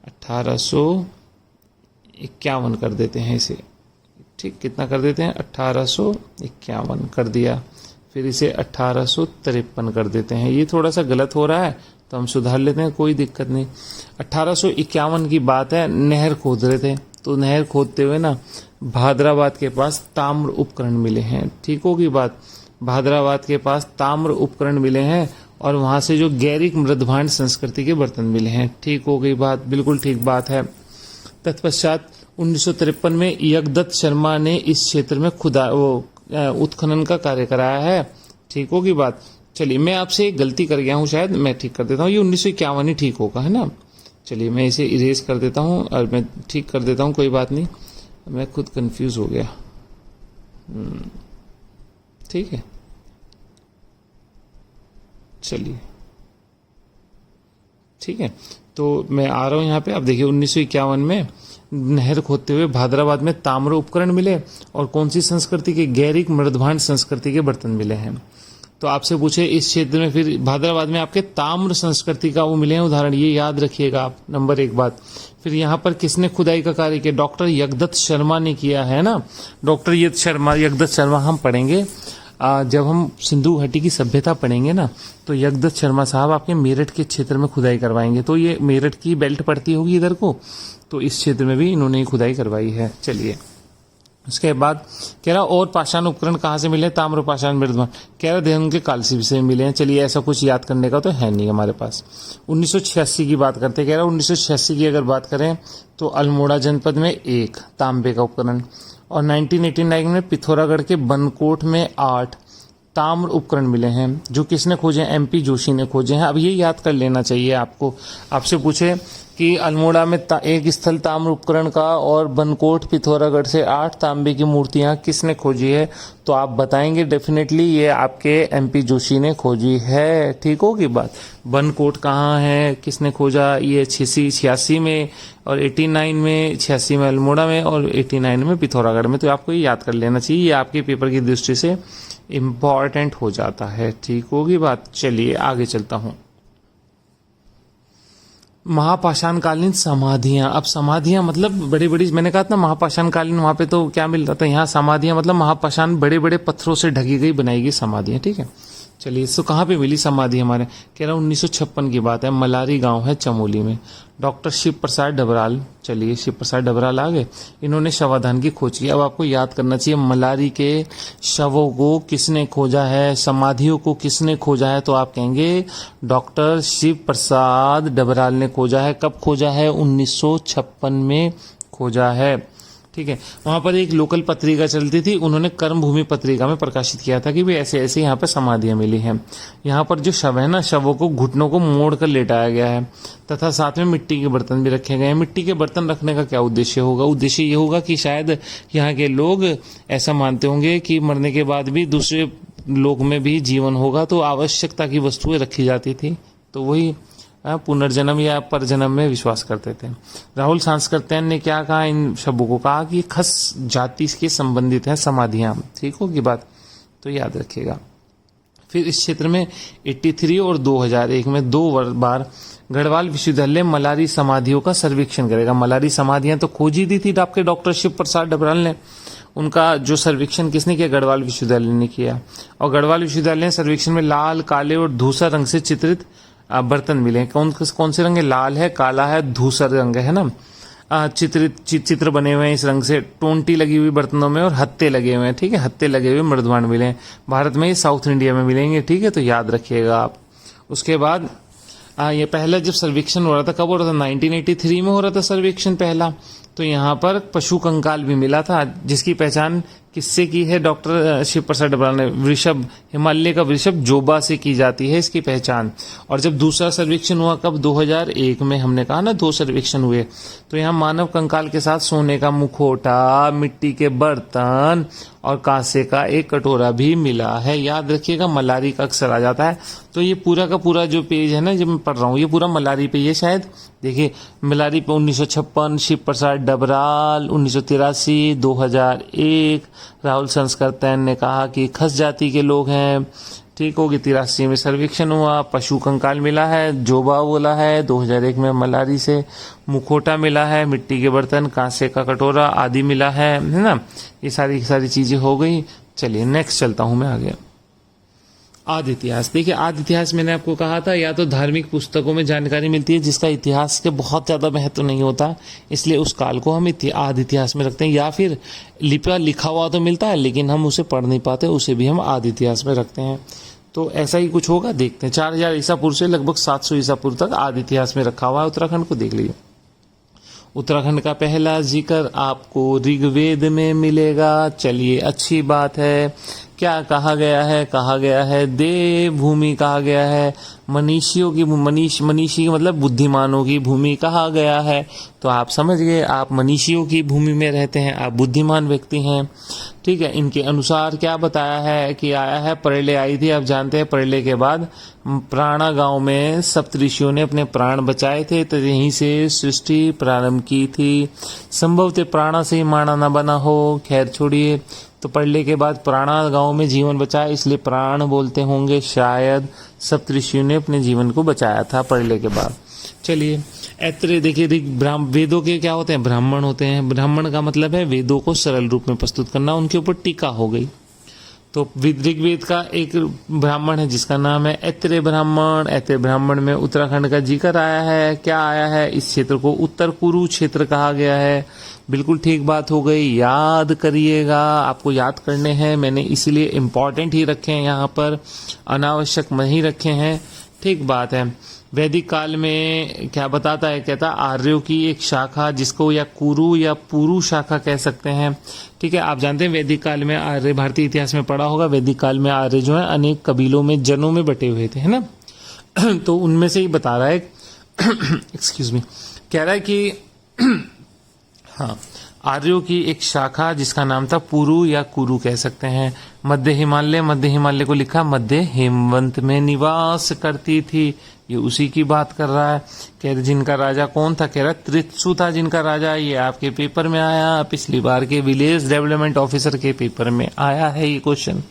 1851 कर देते हैं इसे। ठीक, कितना कर देते हैं, 1851 कर दिया। फिर इसे 1853 कर देते हैं। ये थोड़ा सा गलत हो रहा है तो हम सुधार लेते हैं, कोई दिक्कत नहीं। 1851 की बात है, नहर खोद रहे थे, तो नहर खोदते हुए ना भादराबाद के पास ताम्र उपकरण मिले हैं। ठीक होगी बात, भादराबाद के पास ताम्र उपकरण मिले हैं और वहां से जो गैरिक मृदभांड संस्कृति के बर्तन मिले हैं। ठीक हो गई बात, बिल्कुल ठीक बात है। तत्पश्चात 1953 में यज्ञदत्त शर्मा ने इस क्षेत्र में उत्खनन का कार्य कराया है। ठीक होगी बात। चलिए, मैं आपसे एक गलती कर गया हूं, शायद मैं ठीक कर देता हूं, ये 1951 ही ठीक होगा, है ना। चलिए मैं इसे इरेज कर देता हूं और मैं ठीक कर देता हूं, कोई बात नहीं, मैं खुद कंफ्यूज हो गया। ठीक है, चलिए ठीक है, तो मैं आ रहा हूं यहाँ पे। आप देखिए 1951 में नहर खोदते हुए भादराबाद में ताम्र उपकरण मिले और कौन सी संस्कृति के, गैरिक मृदभांड संस्कृति के बर्तन मिले हैं। तो आपसे पूछे इस क्षेत्र में, फिर भादराबाद में आपके ताम्र संस्कृति का वो मिले हैं उदाहरण, ये याद रखिएगा आप, नंबर 1 बात। फिर यहाँ पर किसने खुदाई का कार्य किया, डॉक्टर यज्ञदत्त शर्मा ने किया है ना। डॉक्टर यज्ञदत्त शर्मा हम पढ़ेंगे जब हम सिंधु घाटी की सभ्यता पढ़ेंगे ना, तो यज्ञदत्त शर्मा साहब आपके मेरठ के क्षेत्र में खुदाई करवाएंगे। तो ये मेरठ की बेल्ट पड़ती होगी इधर को, तो इस क्षेत्र में भी इन्होंने खुदाई करवाई है। चलिए, उसके बाद कह रहा और पाषाण उपकरण कहाँ से मिले, ताम्र पाषाण मृदभांड, कह रहा देहरादून के कालसी से मिले हैं। चलिए, ऐसा कुछ याद करने का तो है नहीं हमारे पास। 1986 की बात करते, कह रहा 1986 की अगर बात करें तो अल्मोड़ा जनपद में 1 तांबे का उपकरण, और 1989 में पिथौरागढ़ के बनकोट में 8 ताम्र उपकरण मिले हैं। जो किसने खोजे, MP जोशी ने खोजे हैं। अब ये याद कर लेना चाहिए आपको। आपसे पूछे कि अल्मोड़ा में एक स्थल ताम्र उपकरण का और बनकोट पिथौरागढ़ से 8 तांबे की मूर्तियां किसने खोजी है, तो आप बताएंगे डेफिनेटली ये आपके MP जोशी ने खोजी है। ठीक होगी बात। बनकोट कहाँ है, किसने खोजा, ये 86 में, और 89 में, 86 में अल्मोड़ा में, और 89 में पिथौरागढ़ में। तो आपको ये याद कर लेना चाहिए, ये आपके पेपर की दृष्टि से इम्पॉर्टेंट हो जाता है। ठीक होगी बात। चलिए आगे चलता हूं। महापाषाणकालीन समाधियां। अब समाधियां मतलब बड़ी बड़ी, मैंने कहा था ना महापाषाणकालीन, वहां पे तो क्या मिल रहा था, यहाँ समाधियां मतलब महापाषाण बड़े बड़े पत्थरों से ढकी गई बनाई गई समाधियां। ठीक है, चलिए, इसको कहाँ पे मिली समाधि हमारे, कह रहा हूँ 1956 की बात है, मलारी गांव है चमोली में। डॉक्टर शिव प्रसाद डबराल, चलिए शिव प्रसाद डबराल आ गए, इन्होंने शवाधान की खोज की। अब आपको याद करना चाहिए मलारी के शवों को किसने खोजा है, समाधियों को किसने खोजा है, तो आप कहेंगे डॉक्टर शिव प्रसाद डबराल ने खोजा है। कब खोजा है, 1956 में खोजा है। ठीक है, वहां पर एक लोकल पत्रिका चलती थी, उन्होंने कर्मभूमि पत्रिका में प्रकाशित किया था कि भाई ऐसे ऐसे यहाँ पर समाधियां मिली हैं। यहाँ पर जो शव है ना, शवों को घुटनों को मोड़ कर लेटाया गया है, तथा साथ में मिट्टी के बर्तन भी रखे गए हैं। मिट्टी के बर्तन रखने का क्या उद्देश्य होगा, उद्देश्य ये होगा कि शायद यहाँ के लोग ऐसा मानते होंगे कि मरने के बाद भी दूसरे लोक में भी जीवन होगा, तो आवश्यकता की वस्तुएं रखी जाती थी, तो वही पुनर्जन्म या परजन्म में विश्वास करते थे। राहुल सांस्कृत्यायन ने क्या कहा, इन शब्दों को कहा कि खस जाति के संबंधित हैं समाधियां। ठीक होगी बात, तो याद रखिएगा। फिर इस क्षेत्र में 83 और 2001 में 2 बार गढ़वाल विश्वविद्यालय मलारी समाधियों का सर्वेक्षण करेगा। मलारी समाधियां तो खोजी दी थी आपके डॉक्टर शिव प्रसाद डबराल ने, उनका जो सर्वेक्षण किसने किया, गढ़वाल विश्वविद्यालय ने किया। और गढ़वाल विश्वविद्यालय ने सर्वेक्षण में लाल, काले और धूसर रंग से चित्रित बर्तन मिले। कौन से रंग है, लाल है, काला है, धूसर रंग है ना। चित्र बने हुए हैं इस रंग से, टोंटी लगी हुई बर्तनों में और हत्ते लगे हुए हैं। ठीक है, हत्ते लगे हुए मृदभांड मिले हैं। भारत में ये साउथ इंडिया में मिलेंगे। ठीक है, तो याद रखिएगा आप। उसके बाद ये पहला जब सर्वेक्षण हो रहा था, कब हो रहा था, 1983 में हो रहा था सर्वेक्षण पहला। तो यहाँ पर पशु कंकाल भी मिला था, जिसकी पहचान किससे की है, डॉक्टर शिव प्रसाद डबराल ने। वृषभ, हिमालय का वृषभ जोबा से की जाती है इसकी पहचान। और जब दूसरा सर्वेक्षण हुआ कब, 2001 में, हमने कहा ना 2 सर्वेक्षण हुए, तो यहाँ मानव कंकाल के साथ सोने का मुखौटा, मिट्टी के बर्तन और कांसे का एक कटोरा भी मिला है। याद रखिएगा, मलारी का अक्सर आ जाता है। तो ये पूरा का पूरा जो पेज है ना, जब मैं पढ़ रहा हूँ, ये पूरा मलारी पे, ये शायद देखिए मलारी पे 1956 शिव प्रसाद डबराल, 1983, 2001, राहुल संस्कृतन ने कहा कि खस जाति के लोग हैं। ठीक होगी। 83 में सर्वेक्षण हुआ, पशु कंकाल मिला है, जोबा बोला है। 2001 में मलारी से मुखौटा मिला है, मिट्टी के बर्तन, कांसे का कटोरा आदि मिला है ना। ये सारी चीजें हो गई। चलिए नेक्स्ट चलता हूं मैं आगे। आदि इतिहास। देखिए आदि इतिहास मैंने आपको कहा था या तो धार्मिक पुस्तकों में जानकारी मिलती है जिसका इतिहास के बहुत ज़्यादा महत्व नहीं होता, इसलिए उस काल को हम आदि इतिहास में रखते हैं, या फिर लिखा हुआ तो मिलता है लेकिन हम उसे पढ़ नहीं पाते, उसे भी हम आदि इतिहास में रखते हैं। तो ऐसा ही कुछ होगा, देखते हैं। 4000 ईसा पूर्व से लगभग 700 ईसा पूर्व तक आदि इतिहास में रखा हुआ है उत्तराखंड को। देख लीजिए उत्तराखंड का पहला जिक्र आपको ऋग्वेद में मिलेगा। चलिए अच्छी बात है। क्या कहा गया है? कहा गया है देव भूमि कहा गया है। मनीषियों की मनीषी मतलब बुद्धिमानों की भूमि कहा गया है। तो आप समझ गए, आप मनीषियों की भूमि में रहते हैं, आप बुद्धिमान व्यक्ति हैं। ठीक है। इनके अनुसार क्या बताया है कि आया है, प्रलय आई थी। आप जानते हैं प्रलय के बाद प्राणा गांव में सप्तऋषियों ने अपने प्राण बचाए थे, तो यहीं से सृष्टि प्रारंभ की थी। संभवतः प्राणा से ही माणा न बना हो। खैर छोड़िए। तो प्रलय के बाद प्राणा गांव में जीवन बचाया, इसलिए प्राण बोलते होंगे। शायद सप्तऋषियों ने अपने जीवन को बचाया था प्रलय के बाद। चलिए ऐत्रेय। देखिए वेदों के क्या होते हैं? ब्राह्मण होते हैं। ब्राह्मण का मतलब है वेदों को सरल रूप में प्रस्तुत करना, उनके ऊपर टीका हो गई। तो ऋग्वेद का एक ब्राह्मण है जिसका नाम है ऐत्रेय ब्राह्मण। ऐत्रेय ब्राह्मण में उत्तराखंड का जिक्र आया है। क्या आया है? इस क्षेत्र को उत्तर कुरु क्षेत्र कहा गया है। बिल्कुल ठीक बात हो गई। याद करिएगा, आपको याद करने हैं, मैंने इसीलिए इम्पोर्टेंट ही रखे हैं, यहाँ पर अनावश्यक नहीं रखे हैं। ठीक बात है। वैदिक काल में क्या बताता है? कहता आर्यों की एक शाखा, जिसको या कुरु या पुरु शाखा कह सकते हैं। ठीक है। आप जानते हैं वैदिक काल में आर्य, भारतीय इतिहास में पढ़ा होगा, वैदिक काल में आर्य जो है अनेक कबीलों में, जनों में बटे हुए थे, है ना। तो उनमें से ही बता रहा है एक्सक्यूज मी, कह रहा है कि हाँ, आर्यों की एक शाखा जिसका नाम था पुरु या कुरु कह सकते हैं। मध्य हिमालय को लिखा मध्य हेमवंत में निवास करती थी। ये उसी की बात कर रहा है। कह रहे जिनका राजा कौन था? कह रहा त्रित्सु था जिनका राजा। ये आपके पेपर में आया, पिछली बार के विलेज डेवलपमेंट ऑफिसर के पेपर में आया है ये क्वेश्चन।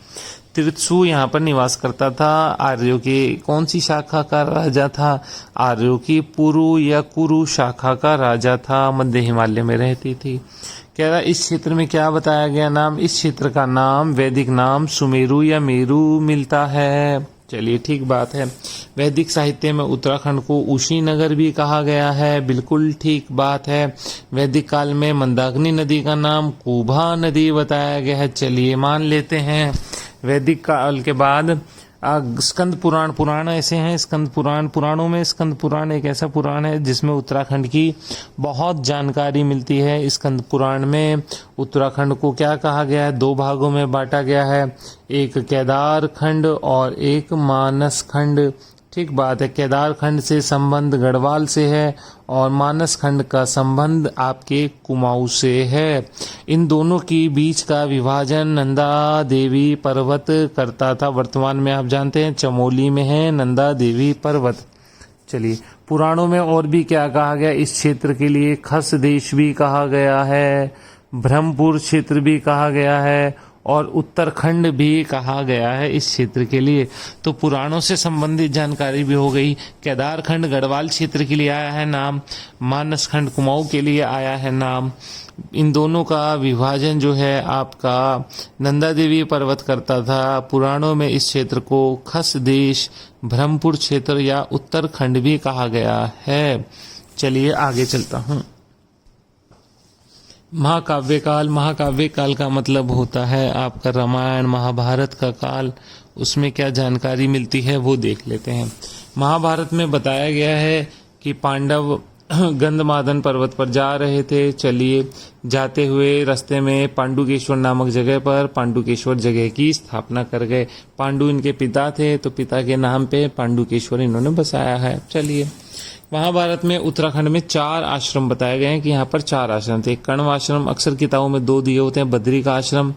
त्रित्सु यहाँ पर निवास करता था। आर्यों की कौन सी शाखा का राजा था? आर्यों की पुरु या कुरु शाखा का राजा था। मध्य हिमालय में रहती थी। कह रहा इस क्षेत्र में क्या बताया गया नाम? इस क्षेत्र का नाम, वैदिक नाम सुमेरु या मेरु मिलता है। चलिए ठीक बात है। वैदिक साहित्य में उत्तराखंड को उशीनगर भी कहा गया है। बिल्कुल ठीक बात है। वैदिक काल में मंदाकिनी नदी का नाम कुभा नदी बताया गया है। चलिए मान लेते हैं। वैदिक काल के बाद स्कंद पुराण ऐसे हैं। स्कंद पुराणों में स्कंद पुराण एक ऐसा पुराण है जिसमें उत्तराखंड की बहुत जानकारी मिलती है। स्कंद पुराण में उत्तराखंड को क्या कहा गया है? 2 भागों में बांटा गया है, एक केदार खंड और एक मानस खंड। ठीक बात है। केदार खंड से संबंध गढ़वाल से है और मानस खंड का संबंध आपके कुमाऊं से है। इन दोनों की बीच का विभाजन नंदा देवी पर्वत करता था। वर्तमान में आप जानते हैं चमोली में है नंदा देवी पर्वत। चलिए पुराणों में और भी क्या कहा गया? इस क्षेत्र के लिए खस देश भी कहा गया है, ब्रह्मपुर क्षेत्र भी कहा गया है और उत्तराखंड भी कहा गया है इस क्षेत्र के लिए। तो पुराणों से संबंधित जानकारी भी हो गई। केदार खंड गढ़वाल क्षेत्र के लिए आया है नाम, मानस खंड कुमाऊं के लिए आया है नाम। इन दोनों का विभाजन जो है आपका नंदा देवी पर्वत करता था। पुराणों में इस क्षेत्र को खस देश, ब्रह्मपुर क्षेत्र या उत्तराखंड भी कहा गया है। चलिए आगे चलता हूँ। महाकाव्य काल का मतलब होता है आपका रामायण महाभारत का काल। उसमें क्या जानकारी मिलती है वो देख लेते हैं। महाभारत में बताया गया है कि पांडव गंधमादन पर्वत पर जा रहे थे। चलिए जाते हुए रास्ते में पांडुकेश्वर नामक जगह पर पांडुकेश्वर जगह की स्थापना कर गए। पांडु इनके पिता थे, तो पिता के नाम पे पांडुकेश्वर इन्होंने बसाया है। चलिए महाभारत में उत्तराखंड में 4 आश्रम बताए गए हैं कि यहाँ पर 4 आश्रम थे। कण्व आश्रम अक्सर किताबों में 2 दिए होते हैं, बद्री का आश्रम,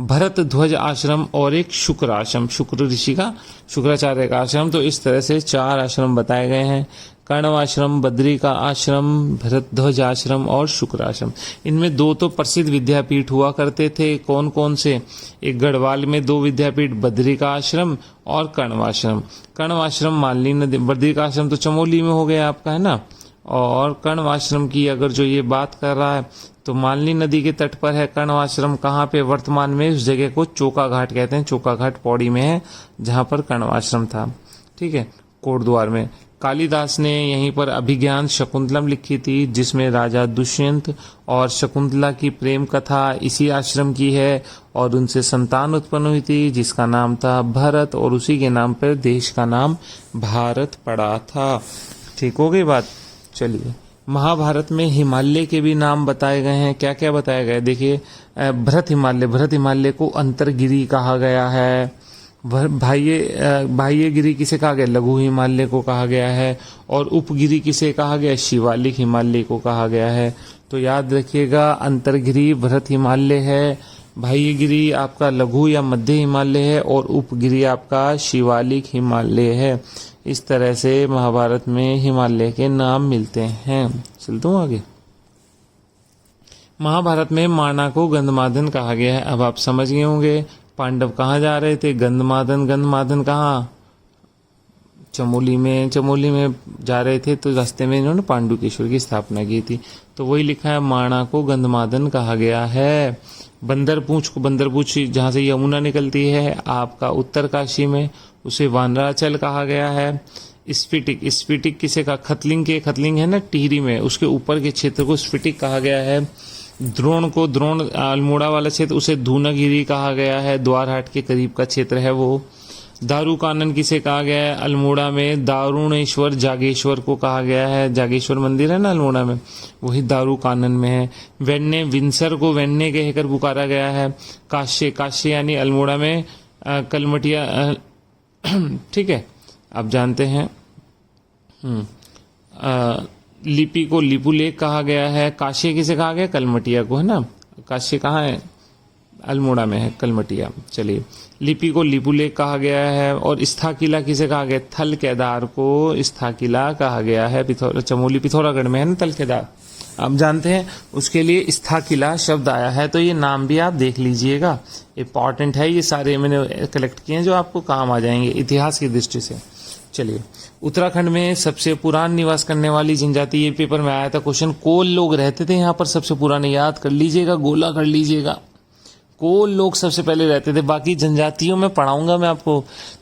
भरत ध्वज आश्रम और एक शुक्र आश्रम, शुक्र ऋषि का शुक्राचार्य का आश्रम। तो इस तरह से 4 आश्रम बताए गए हैं। कण्व आश्रम, बद्री का आश्रम, भरतध्वज आश्रम और शुक्र आश्रम। इनमें दो तो प्रसिद्ध विद्यापीठ हुआ करते थे। कौन कौन से? एक गढ़वाल में 2 विद्यापीठ, बद्री का आश्रम और कण्व आश्रम। कण्व आश्रम मालनी नदी, बद्री का आश्रम तो चमोली में हो गया आपका, है ना। और कण्व आश्रम की अगर जो ये बात कर रहा है तो मालनी नदी के तट पर है कण्व आश्रम। कहाँ पे? वर्तमान में उस जगह को चोका घाट कहते हैं। चोका घाट पौड़ी में है, जहां पर कण्व आश्रम था। ठीक है, कोटद्वार में। कालिदास ने यहीं पर अभिज्ञान शकुंतलम लिखी थी, जिसमें राजा दुष्यंत और शकुंतला की प्रेम कथा इसी आश्रम की है, और उनसे संतान उत्पन्न हुई थी जिसका नाम था भरत, और उसी के नाम पर देश का नाम भारत पड़ा था। ठीक हो गई बात। चलिए, महाभारत में हिमालय के भी नाम बताए गए हैं। क्या क्या बताया गया है? देखिए, भरत हिमालय को अंतरगिरी कहा गया है। बाह्य गिरी किसे कहा गया? लघु हिमालय को कहा गया है। और उपगिरी किसे कहा गया? शिवालिक हिमालय को कहा गया है। तो याद रखिएगा, अंतरगिरी भरत हिमालय है, बाह्य गिरी आपका लघु या मध्य हिमालय है, और उपगिरी आपका शिवालिक हिमालय है। इस तरह से महाभारत में हिमालय के नाम मिलते हैं। चलता हूं आगे। महाभारत में माणा को गंधमादन कहा गया है। अब आप समझ गए होंगे पांडव कहाँ जा रहे थे? गंधमादन कहाँ? चमोली में जा रहे थे, तो रास्ते में इन्होंने पांडुकेश्वर की स्थापना की थी। तो वही लिखा है, माणा को गंधमादन कहा गया है। बंदरपूछ जहाँ से यमुना निकलती है आपका उत्तरकाशी में, उसे वानराचल कहा गया है। स्फटिक किसे कहा? खतलिंग है ना टिहरी में, उसके ऊपर के क्षेत्र को स्फटिक कहा गया है। द्रोण अल्मोड़ा वाला क्षेत्र, उसे धूनागिरी कहा गया है। द्वारहाट के करीब का क्षेत्र है वो। दारू कानन किसे कहा गया है? अल्मोड़ा में दारुणेश्वर जागेश्वर को कहा गया है। जागेश्वर मंदिर है ना अल्मोड़ा में, वही दारू कानन में है। विंसर को वेन्ने कहकर पुकारा गया है। काश्य यानी अल्मोड़ा में कलमटिया। ठीक है, आप जानते हैं। लिपि को लिपुलेख कहा गया है। काश्य किसे कहा गया? कलमटिया को, है ना। काश्य कहाँ है? अल्मोड़ा में है, कलमटिया। चलिए, लिपि को लिपुलेख कहा गया है। और स्थाकिला किसे कहा गया? थल केदार को स्थाकिला कहा गया है। चमोली पिथौरागढ़ में है ना थल केदार, आप जानते हैं। उसके लिए स्थाकिला शब्द आया है। तो ये नाम भी आप देख लीजिएगा, इंपॉर्टेंट है। ये सारे मैंने कलेक्ट किए हैं जो आपको काम आ जाएंगे इतिहास की दृष्टि से। चलिए, उत्तराखंड में सबसे पुरान निवास करने वाली जनजाति, ये पेपर में आया था क्वेश्चन। कोल लोग रहते थे यहाँ पर सबसे पुराने, याद कर लीजिएगा, गोला कर लीजिएगा। कोल लोग सबसे पहले रहते थे। बाकी जनजातियों में पढ़ाऊंगा मैं आपको,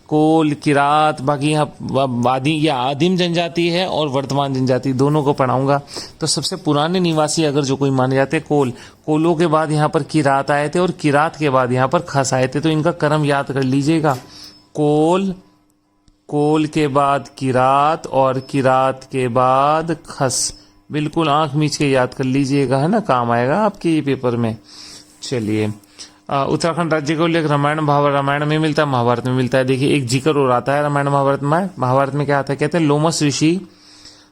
कोल, किरात, बाकी यहाँ आदिम जनजाति है और वर्तमान जनजाति, दोनों को पढ़ाऊंगा। तो सबसे पुराने निवासी अगर जो कोई माने जाते कोलों के बाद यहाँ पर किरात आए थे, और किरात के बाद यहाँ पर खस आए थे। तो इनका क्रम याद कर लीजिएगा, कोल के बाद किरात और किरात के बाद खस। बिल्कुल आंख मीच के याद कर लीजिएगा, है ना, काम आएगा आपके ये पेपर में। चलिए, उत्तराखंड राज्य को उल्लेख रामायण में मिलता है, महाभारत में मिलता है। देखिए, एक जिक्र हो रहा है रामायण महाभारत में क्या आता है? कहते हैं लोमस ऋषि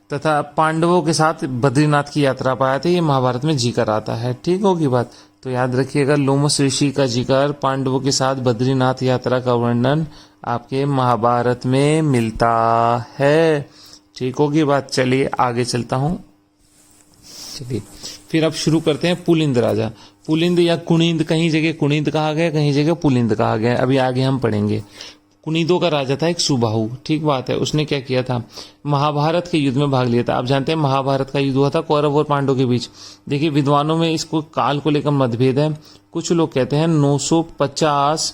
तथा पांडवों के साथ बद्रीनाथ की यात्रा पर आए थे। ये महाभारत में जिक्र आता है। ठीक होगी बात। तो याद रखिएगा, लोमस ऋषि का जिक्र, पांडवों के साथ बद्रीनाथ यात्रा का वर्णन आपके महाभारत में मिलता है। ठीक होगी बात। चलिए आगे चलता हूं। चलिए, फिर अब शुरू करते हैं पुलिंद राजा। पुलिंद या कुनिंद, कहीं जगह कुनिंद कहा गया, कहीं जगह पुलिंद कहा गया। अभी आगे हम पढ़ेंगे। कुनिदों का राजा था एक सुबाहु। ठीक बात है। उसने क्या किया था? महाभारत के युद्ध में भाग लिया था। आप जानते हैं महाभारत का युद्ध हुआ था कौरव और पांडवों के बीच। देखिए, विद्वानों में इसको काल को लेकर मतभेद है। कुछ लोग कहते हैं 950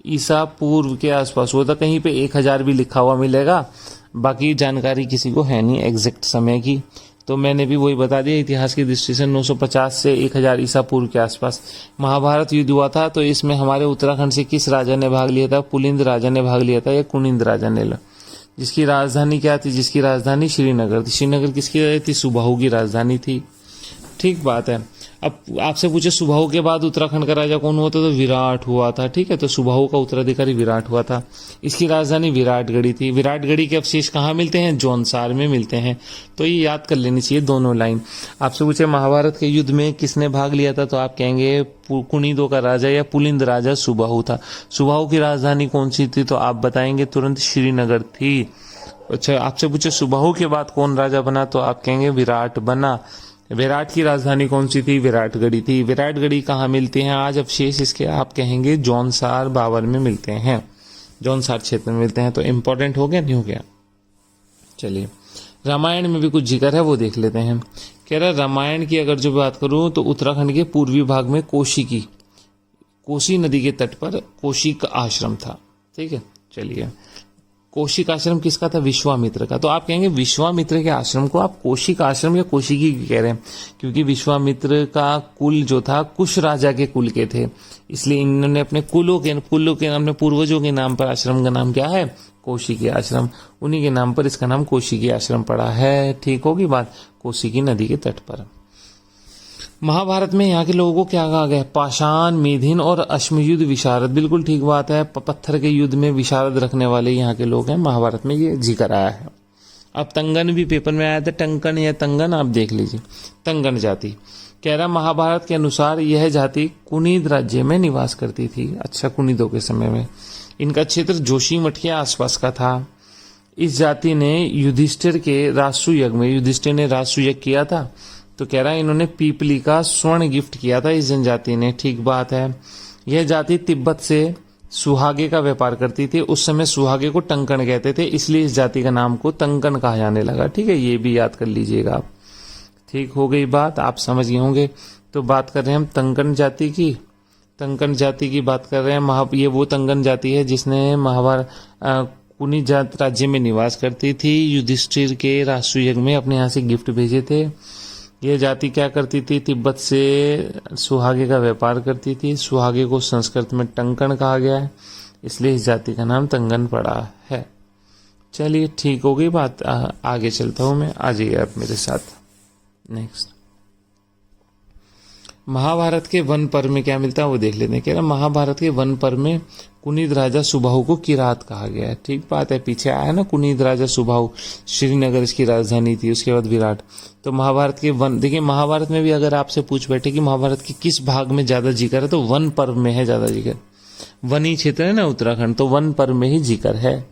ईसा पूर्व के आसपास हुआ था, कहीं पे 1000 भी लिखा हुआ मिलेगा। बाकी जानकारी किसी को है नहीं एग्जैक्ट समय की, तो मैंने भी वही बता दिया। इतिहास की दृष्टि से 950 से 1000 ईसा पूर्व के आसपास महाभारत युद्ध हुआ था। तो इसमें हमारे उत्तराखंड से किस राजा ने भाग लिया था? पुलिंद राजा ने भाग लिया था, या कुनिंद राजा ने। जिसकी राजधानी क्या थी? जिसकी राजधानी श्रीनगर थी। श्रीनगर किसकी थी? सुबाहु की राजधानी थी। ठीक बात है। अब आपसे पूछे सुबाहु के बाद उत्तराखंड का राजा कौन हुआ था? तो विराट हुआ था। ठीक है, तो सुबाहु का उत्तराधिकारी विराट हुआ था। इसकी राजधानी विराटगढ़ी थी। विराटगढ़ी के अवशेष कहाँ मिलते हैं? जौनसार में मिलते हैं। तो ये याद कर लेनी चाहिए दोनों लाइन। आपसे पूछे महाभारत के युद्ध में किसने भाग लिया था? तो आप कहेंगे कुनिदों का राजा या पुलिंद राजा सुबाहु था। सुबाहु की राजधानी कौन सी थी? तो आप बताएंगे तुरंत श्रीनगर थी। अच्छा, आपसे पूछे सुबाहु के बाद कौन राजा बना, तो आप कहेंगे विराट बना। विराट की राजधानी कौन सी थी, विराटगढ़ी थी। विराटगढ़ी कहाँ मिलते हैं आज अवशेष इसके, आप कहेंगे जौनसार बाबर में मिलते हैं, जौनसार क्षेत्र में मिलते हैं। तो इंपॉर्टेंट हो गया नहीं हो गया। चलिए, रामायण में भी कुछ जिक्र है वो देख लेते हैं। कह रहा रामायण की अगर जो बात करूं तो उत्तराखंड के पूर्वी भाग में कोसी नदी के तट पर कौशिक आश्रम था। ठीक है, चलिए, कौशिक आश्रम किसका था, विश्वामित्र का। तो आप कहेंगे विश्वामित्र के आश्रम को आप कौशिक आश्रम या कौशिकी कह रहे हैं, क्योंकि विश्वामित्र का कुल जो था कुश राजा के कुल के थे, इसलिए इन्होंने अपने अपने पूर्वजों के नाम पर आश्रम का नाम क्या है, कौशिकी आश्रम। उन्हीं के नाम पर इसका नाम कौशिकी आश्रम पड़ा है। ठीक होगी बात, कौशिकी नदी के तट पर। महाभारत में यहाँ के लोगों को क्या कहा गया, पाषाण, मेधिन और अश्मयुद्ध विशारद। बिल्कुल ठीक बात है, पत्थर के युद्ध में विशारद रखने वाले यहाँ के लोग हैं, महाभारत में ये जिक्र आया है। अब तंगन भी पेपर में आया था, टंकन या तंगन, आप देख लीजिए। तंगन जाति कह रहा महाभारत के अनुसार यह जाति कुनीद राज्य में निवास करती थी। अच्छा, कुनीदों के समय में इनका क्षेत्र जोशीमठ के आसपास का था। इस जाति ने युधिष्ठिर के राजसूय में, युधिष्ठिर ने राजसूय किया था, तो कह रहा है इन्होंने पीपली का स्वर्ण गिफ्ट किया था इस जनजाति ने। ठीक बात है। यह जाति तिब्बत से सुहागे का व्यापार करती थी। उस समय सुहागे को टंकन कहते थे, इसलिए इस जाति का नाम को तंकन कहा जाने लगा। ठीक है, ये भी याद कर लीजिएगा आप। ठीक हो गई बात, आप समझ गए होंगे। तो बात कर रहे हैं हम तंकन जाति की, तंकन जाति की बात कर रहे हैं। ये वो तंकन जाति है जिसने महाभारत कुनी जात राज्य में निवास करती थी। युधिष्ठिर के राजसूय में अपने यहाँ से गिफ्ट भेजे थे। यह जाति क्या करती थी, तिब्बत से सुहागे का व्यापार करती थी। सुहागे को संस्कृत में टंकन कहा गया है, इसलिए इस जाति का नाम तंगन पड़ा है। चलिए, ठीक हो गई बात। आगे चलता हूं मैं, आ जाइए आप मेरे साथ। नेक्स्ट, महाभारत के वन पर्व में क्या मिलता है वो देख लेते हैं। कह रहा महाभारत के वन पर्व में कुनीद राजा सुबाहु को किरात कहा गया है। ठीक बात है, पीछे आया ना कुनीद राजा सुबाहु, श्रीनगर इसकी राजधानी थी, उसके बाद विराट। तो महाभारत के वन, देखिए महाभारत में भी अगर आपसे पूछ बैठे कि महाभारत के किस भाग में ज्यादा जिक्र है, तो वन पर्व में है ज्यादा जिक्र। वनी क्षेत्र है ना उत्तराखंड, तो वन पर्व में ही जिक्र है।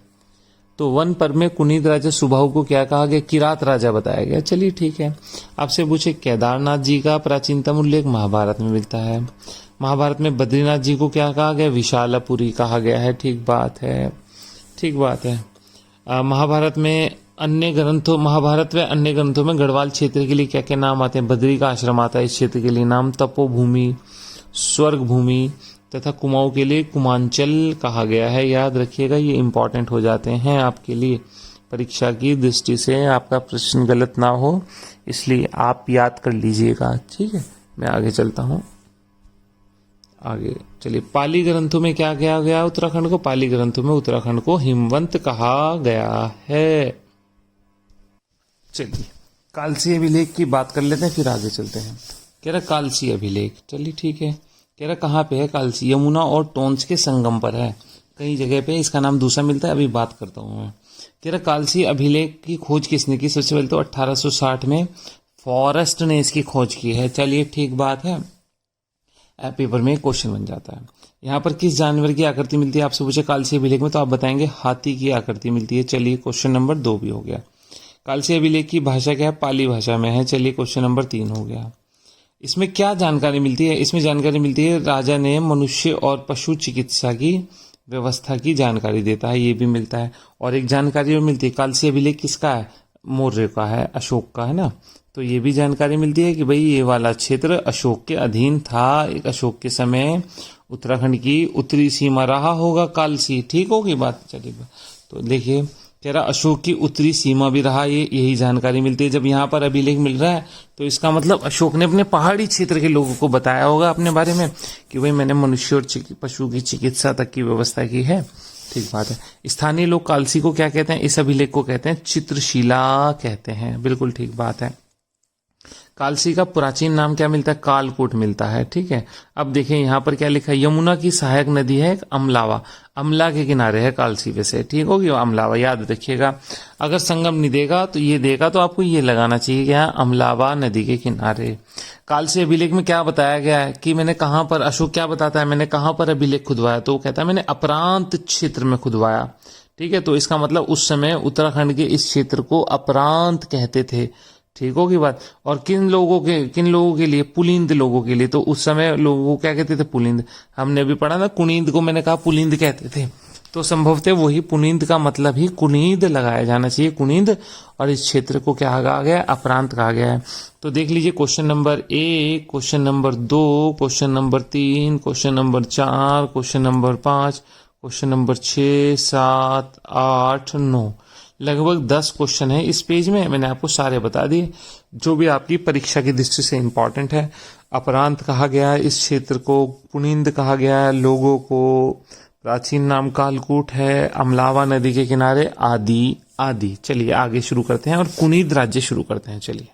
तो वन पर्व में कुनीद राजा सुबाहु को क्या कहा गया, किरात राजा बताया गया। चलिए ठीक है। आपसे पूछे केदारनाथ जी का प्राचीनतम उल्लेख महाभारत में मिलता है। महाभारत में बद्रीनाथ जी को क्या कहा गया, विशालापुरी कहा गया है। ठीक बात है, ठीक बात है। महाभारत में अन्य ग्रंथों में गढ़वाल क्षेत्र के लिए क्या क्या नाम आते हैं, बद्री का आश्रम आता है इस क्षेत्र के लिए नाम, तपोभूमि, स्वर्ग भूमि तथा कुमाऊं के लिए कुमांचल कहा गया है। याद रखिएगा, ये इंपॉर्टेंट हो जाते हैं आपके लिए परीक्षा की दृष्टि से, आपका प्रश्न गलत ना हो, इसलिए आप याद कर लीजिएगा। ठीक है, मैं आगे चलता हूं। आगे चलिए, पाली ग्रंथों में क्या कहा गया उत्तराखंड को, पाली ग्रंथों में उत्तराखंड को हिमवंत कहा गया है। चलिए, कालसी अभिलेख की बात कर लेते हैं, फिर आगे चलते हैं। कह रहा कालसी अभिलेख, चलिए ठीक है। कह रहा कहाँ पे है कालसी, यमुना और टोंस के संगम पर है। कई जगह पे इसका नाम दूसरा मिलता है, अभी बात करता हूँ मैं। कह रहा कालसी अभिलेख की खोज किसने की, सबसे पहले तो 1860 में फॉरेस्ट ने इसकी खोज की है। चलिए ठीक बात है, पेपर में क्वेश्चन बन जाता है। यहाँ पर किस जानवर की आकृति मिलती है, आपसे पूछे कालसी अभिलेख में, तो आप बताएंगे हाथी की आकृति मिलती है। चलिए क्वेश्चन नंबर 2 भी हो गया। कालसी अभिलेख की भाषा क्या है, पाली भाषा में है। चलिए क्वेश्चन नंबर 3 हो गया। इसमें क्या जानकारी मिलती है, इसमें जानकारी मिलती है राजा ने मनुष्य और पशु चिकित्सा की व्यवस्था की जानकारी देता है, ये भी मिलता है। और एक जानकारी और मिलती है, कालसी अभिलेख किसका है, मौर्य का है, अशोक का है ना, तो ये भी जानकारी मिलती है कि भाई ये वाला क्षेत्र अशोक के अधीन था। एक अशोक के समय उत्तराखंड की उत्तरी सीमा रहा होगा कालसी। ठीक होगी बात, चलिए तो देखिए तेरा अशोक की उत्तरी सीमा भी रहा, ये यही जानकारी मिलती है। जब यहाँ पर अभिलेख मिल रहा है तो इसका मतलब अशोक ने अपने पहाड़ी क्षेत्र के लोगों को बताया होगा अपने बारे में कि भाई मैंने मनुष्य और पशु की चिकित्सा तक की व्यवस्था की है। ठीक बात है। स्थानीय लोग कालसी को क्या कहते हैं, इस अभिलेख को कहते हैं चित्रशिला कहते हैं। बिल्कुल ठीक बात है। कालसी का प्राचीन नाम क्या मिलता है, कालकोट मिलता है। ठीक है, अब देखें यहाँ पर क्या लिखा है, यमुना की सहायक नदी है अमलावा, अमला के किनारे है कालसी वैसे। ठीक होगी अमलावा, याद रखिएगा। अगर संगम नहीं देगा तो ये देगा तो आपको ये लगाना चाहिए क्या, अमलावा नदी के किनारे। कालसी अभिलेख में क्या बताया गया है कि मैंने कहां पर, अशोक क्या बताता है, मैंने कहां पर अभिलेख खुदवाया, तो वो कहता है मैंने अपरांत क्षेत्र में खुदवाया। ठीक है, तो इसका मतलब उस समय उत्तराखंड के इस क्षेत्र को अपरांत कहते थे। ठीक होगी बात। और किन लोगों के लिए? पुलिंद लोगों के लिए। तो उस समय लोगों को क्या कहते थे? पुलिंद। हमने अभी पढ़ा ना, कुनीद को मैंने कहा पुलिंद कहते थे, तो संभवतः वही पुलिंद का मतलब ही कुनीद लगाया जाना चाहिए, कुनीद। और इस क्षेत्र को क्या कहा गया? अपरांत कहा गया है। तो देख लीजिए question number 1, question number 2, question number 3, question number 4, question number 5, question number 6, 7, 8, 9, लगभग 10 क्वेश्चन है इस पेज में। मैंने आपको सारे बता दिए जो भी आपकी परीक्षा की दृष्टि से इंपॉर्टेंट है। अपरांत कहा गया है इस क्षेत्र को, पुनिंद कहा गया है, लोगों को प्राचीन नाम कालकूट है, अमलावा नदी के किनारे, आदि आदि। चलिए आगे शुरू करते हैं और कुनीद राज्य शुरू करते हैं। चलिए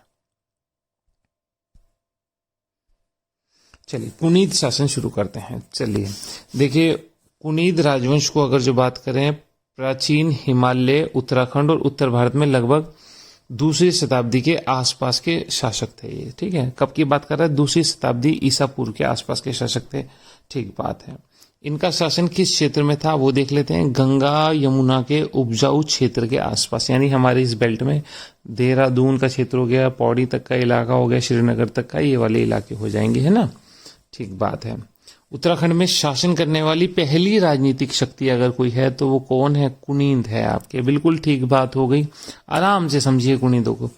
कुनीद शासन शुरू करते हैं। चलिए देखिए, कुनीद राजवंश को अगर जो बात करें, प्राचीन हिमालय, उत्तराखंड और उत्तर भारत में लगभग दूसरी शताब्दी के आसपास के शासक थे ये। ठीक है, कब की बात कर रहा है? दूसरी शताब्दी ईसा पूर्व के आसपास के शासक थे। ठीक बात है। इनका शासन किस क्षेत्र में था वो देख लेते हैं। गंगा यमुना के उपजाऊ क्षेत्र के आसपास, यानी हमारे इस बेल्ट में देहरादून का क्षेत्र हो गया, पौड़ी तक का इलाका हो गया, श्रीनगर तक का, ये वाले इलाके हो जाएंगे, है ना। ठीक बात है। उत्तराखंड में शासन करने वाली पहली राजनीतिक शक्ति अगर कोई है तो वो कौन है? कुनीद है आपके। बिल्कुल ठीक बात हो गई, आराम से समझिए कुनीदों को।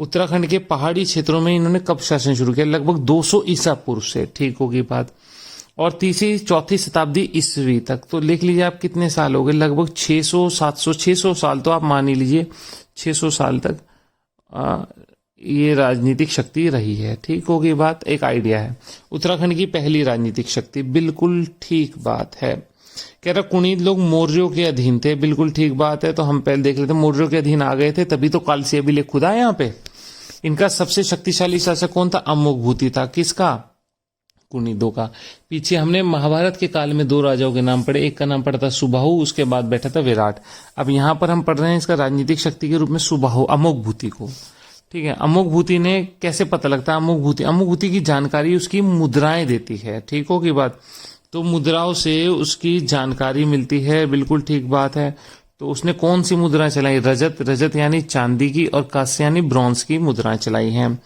उत्तराखंड के पहाड़ी क्षेत्रों में इन्होंने कब शासन शुरू किया? लगभग 200 ईसा पूर्व से। ठीक होगी बात। और तीसरी चौथी शताब्दी ईस्वी तक। तो लिख लीजिए आप कितने साल हो गए? लगभग 600, 700, 600 साल तो आप मान ही लीजिए, 600 साल तक ये राजनीतिक शक्ति रही है। ठीक होगी बात, एक आइडिया है। उत्तराखंड की पहली राजनीतिक शक्ति, बिल्कुल ठीक बात है। कह रहा कुनीद लोग मौर्यों के अधीन थे, बिल्कुल ठीक बात है। तो हम पहले देख लेते हैं, मौर्यों के अधीन आ गए थे तभी तो कालसी अभिलेख खुदा है यहाँ पे। इनका सबसे शक्तिशाली शासक कौन था? अमोघभूति था। किसका? कुनीदों का। पीछे हमने महाभारत के काल में 2 राजाओं के नाम पढ़े, एक का नाम पड़ा था सुबाहु, उसके बाद बैठा था विराट। अब यहाँ पर हम पढ़ रहे हैं इसका राजनीतिक शक्ति के रूप में सुबाहु, अमोघभूति को। ठीक है, अमोघभूति ने कैसे पता लगता है? अमोघभूति की जानकारी उसकी मुद्राएं देती है। ठीक हो की बात। तो मुद्राओं से उसकी जानकारी मिलती है, बिल्कुल ठीक बात है। तो उसने कौन सी मुद्राएं चलाई? रजत यानी चांदी की, और कांस्य यानी ब्रॉन्ज की मुद्राएं चलाई हैं।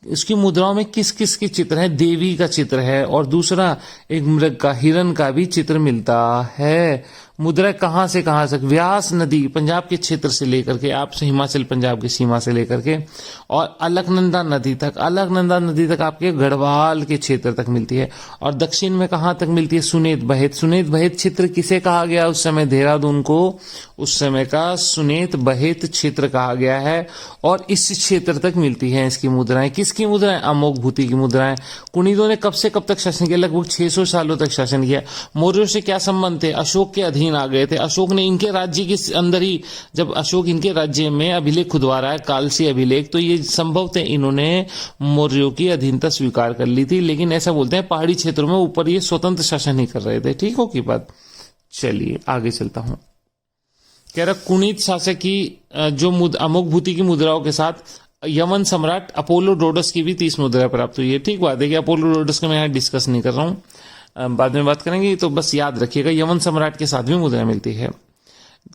इसकी मुद्राओं में किस किस के चित्र है? देवी का चित्र है, और दूसरा एक मृग का, हिरण का भी चित्र मिलता है। मुद्रा कहां से कहां तक? व्यास नदी, पंजाब के क्षेत्र से लेकर के, आपसे हिमाचल पंजाब की सीमा से लेकर के, और अलकनंदा नदी तक। अलकनंदा नदी तक आपके गढ़वाल के क्षेत्र तक मिलती है। और दक्षिण में कहां तक मिलती है? सुनेत बहेत। सुनेत बहेत क्षेत्र किसे कहा गया उस समय? देहरादून को उस समय का सुनेत बहेत क्षेत्र कहा गया है। और इस क्षेत्र तक मिलती है इसकी मुद्राएं। किसकी मुद्राएं? अमोघभूति की मुद्राएं। कुनीदों ने कब से कब तक शासन किया? लगभग 600 सालों तक शासन किया। मौर्यों से क्या संबंध थे? अशोक के अधीन आ गए थे। अशोक ने इनके राज्य के अंदर ही, जब अशोक इनके राज्य में अभिलेख खुदवा रहा है, कालसी अभिलेख, तो ये संभव थे इन्होंने मौर्यों की अधीनता स्वीकार कर ली थी। लेकिन ऐसा बोलते हैं पहाड़ी क्षेत्रों में ऊपर ये स्वतंत्र शासन ही कर रहे थे। ठीक हो की बात। चलिए आगे चलता हूं। कह रहा कुनीद शासक की जो अमोघभूति की मुद्राओं के साथ यमन सम्राट अपोलोडोरस की भी 30 मुद्रा प्राप्त हुई है। ठीक बात है कि अपोलोडोरस का मैं यहाँ डिस्कस नहीं कर रहा हूँ, बाद में बात करेंगे। तो बस याद रखिएगा यमन सम्राट के साथ भी मुद्रा मिलती है।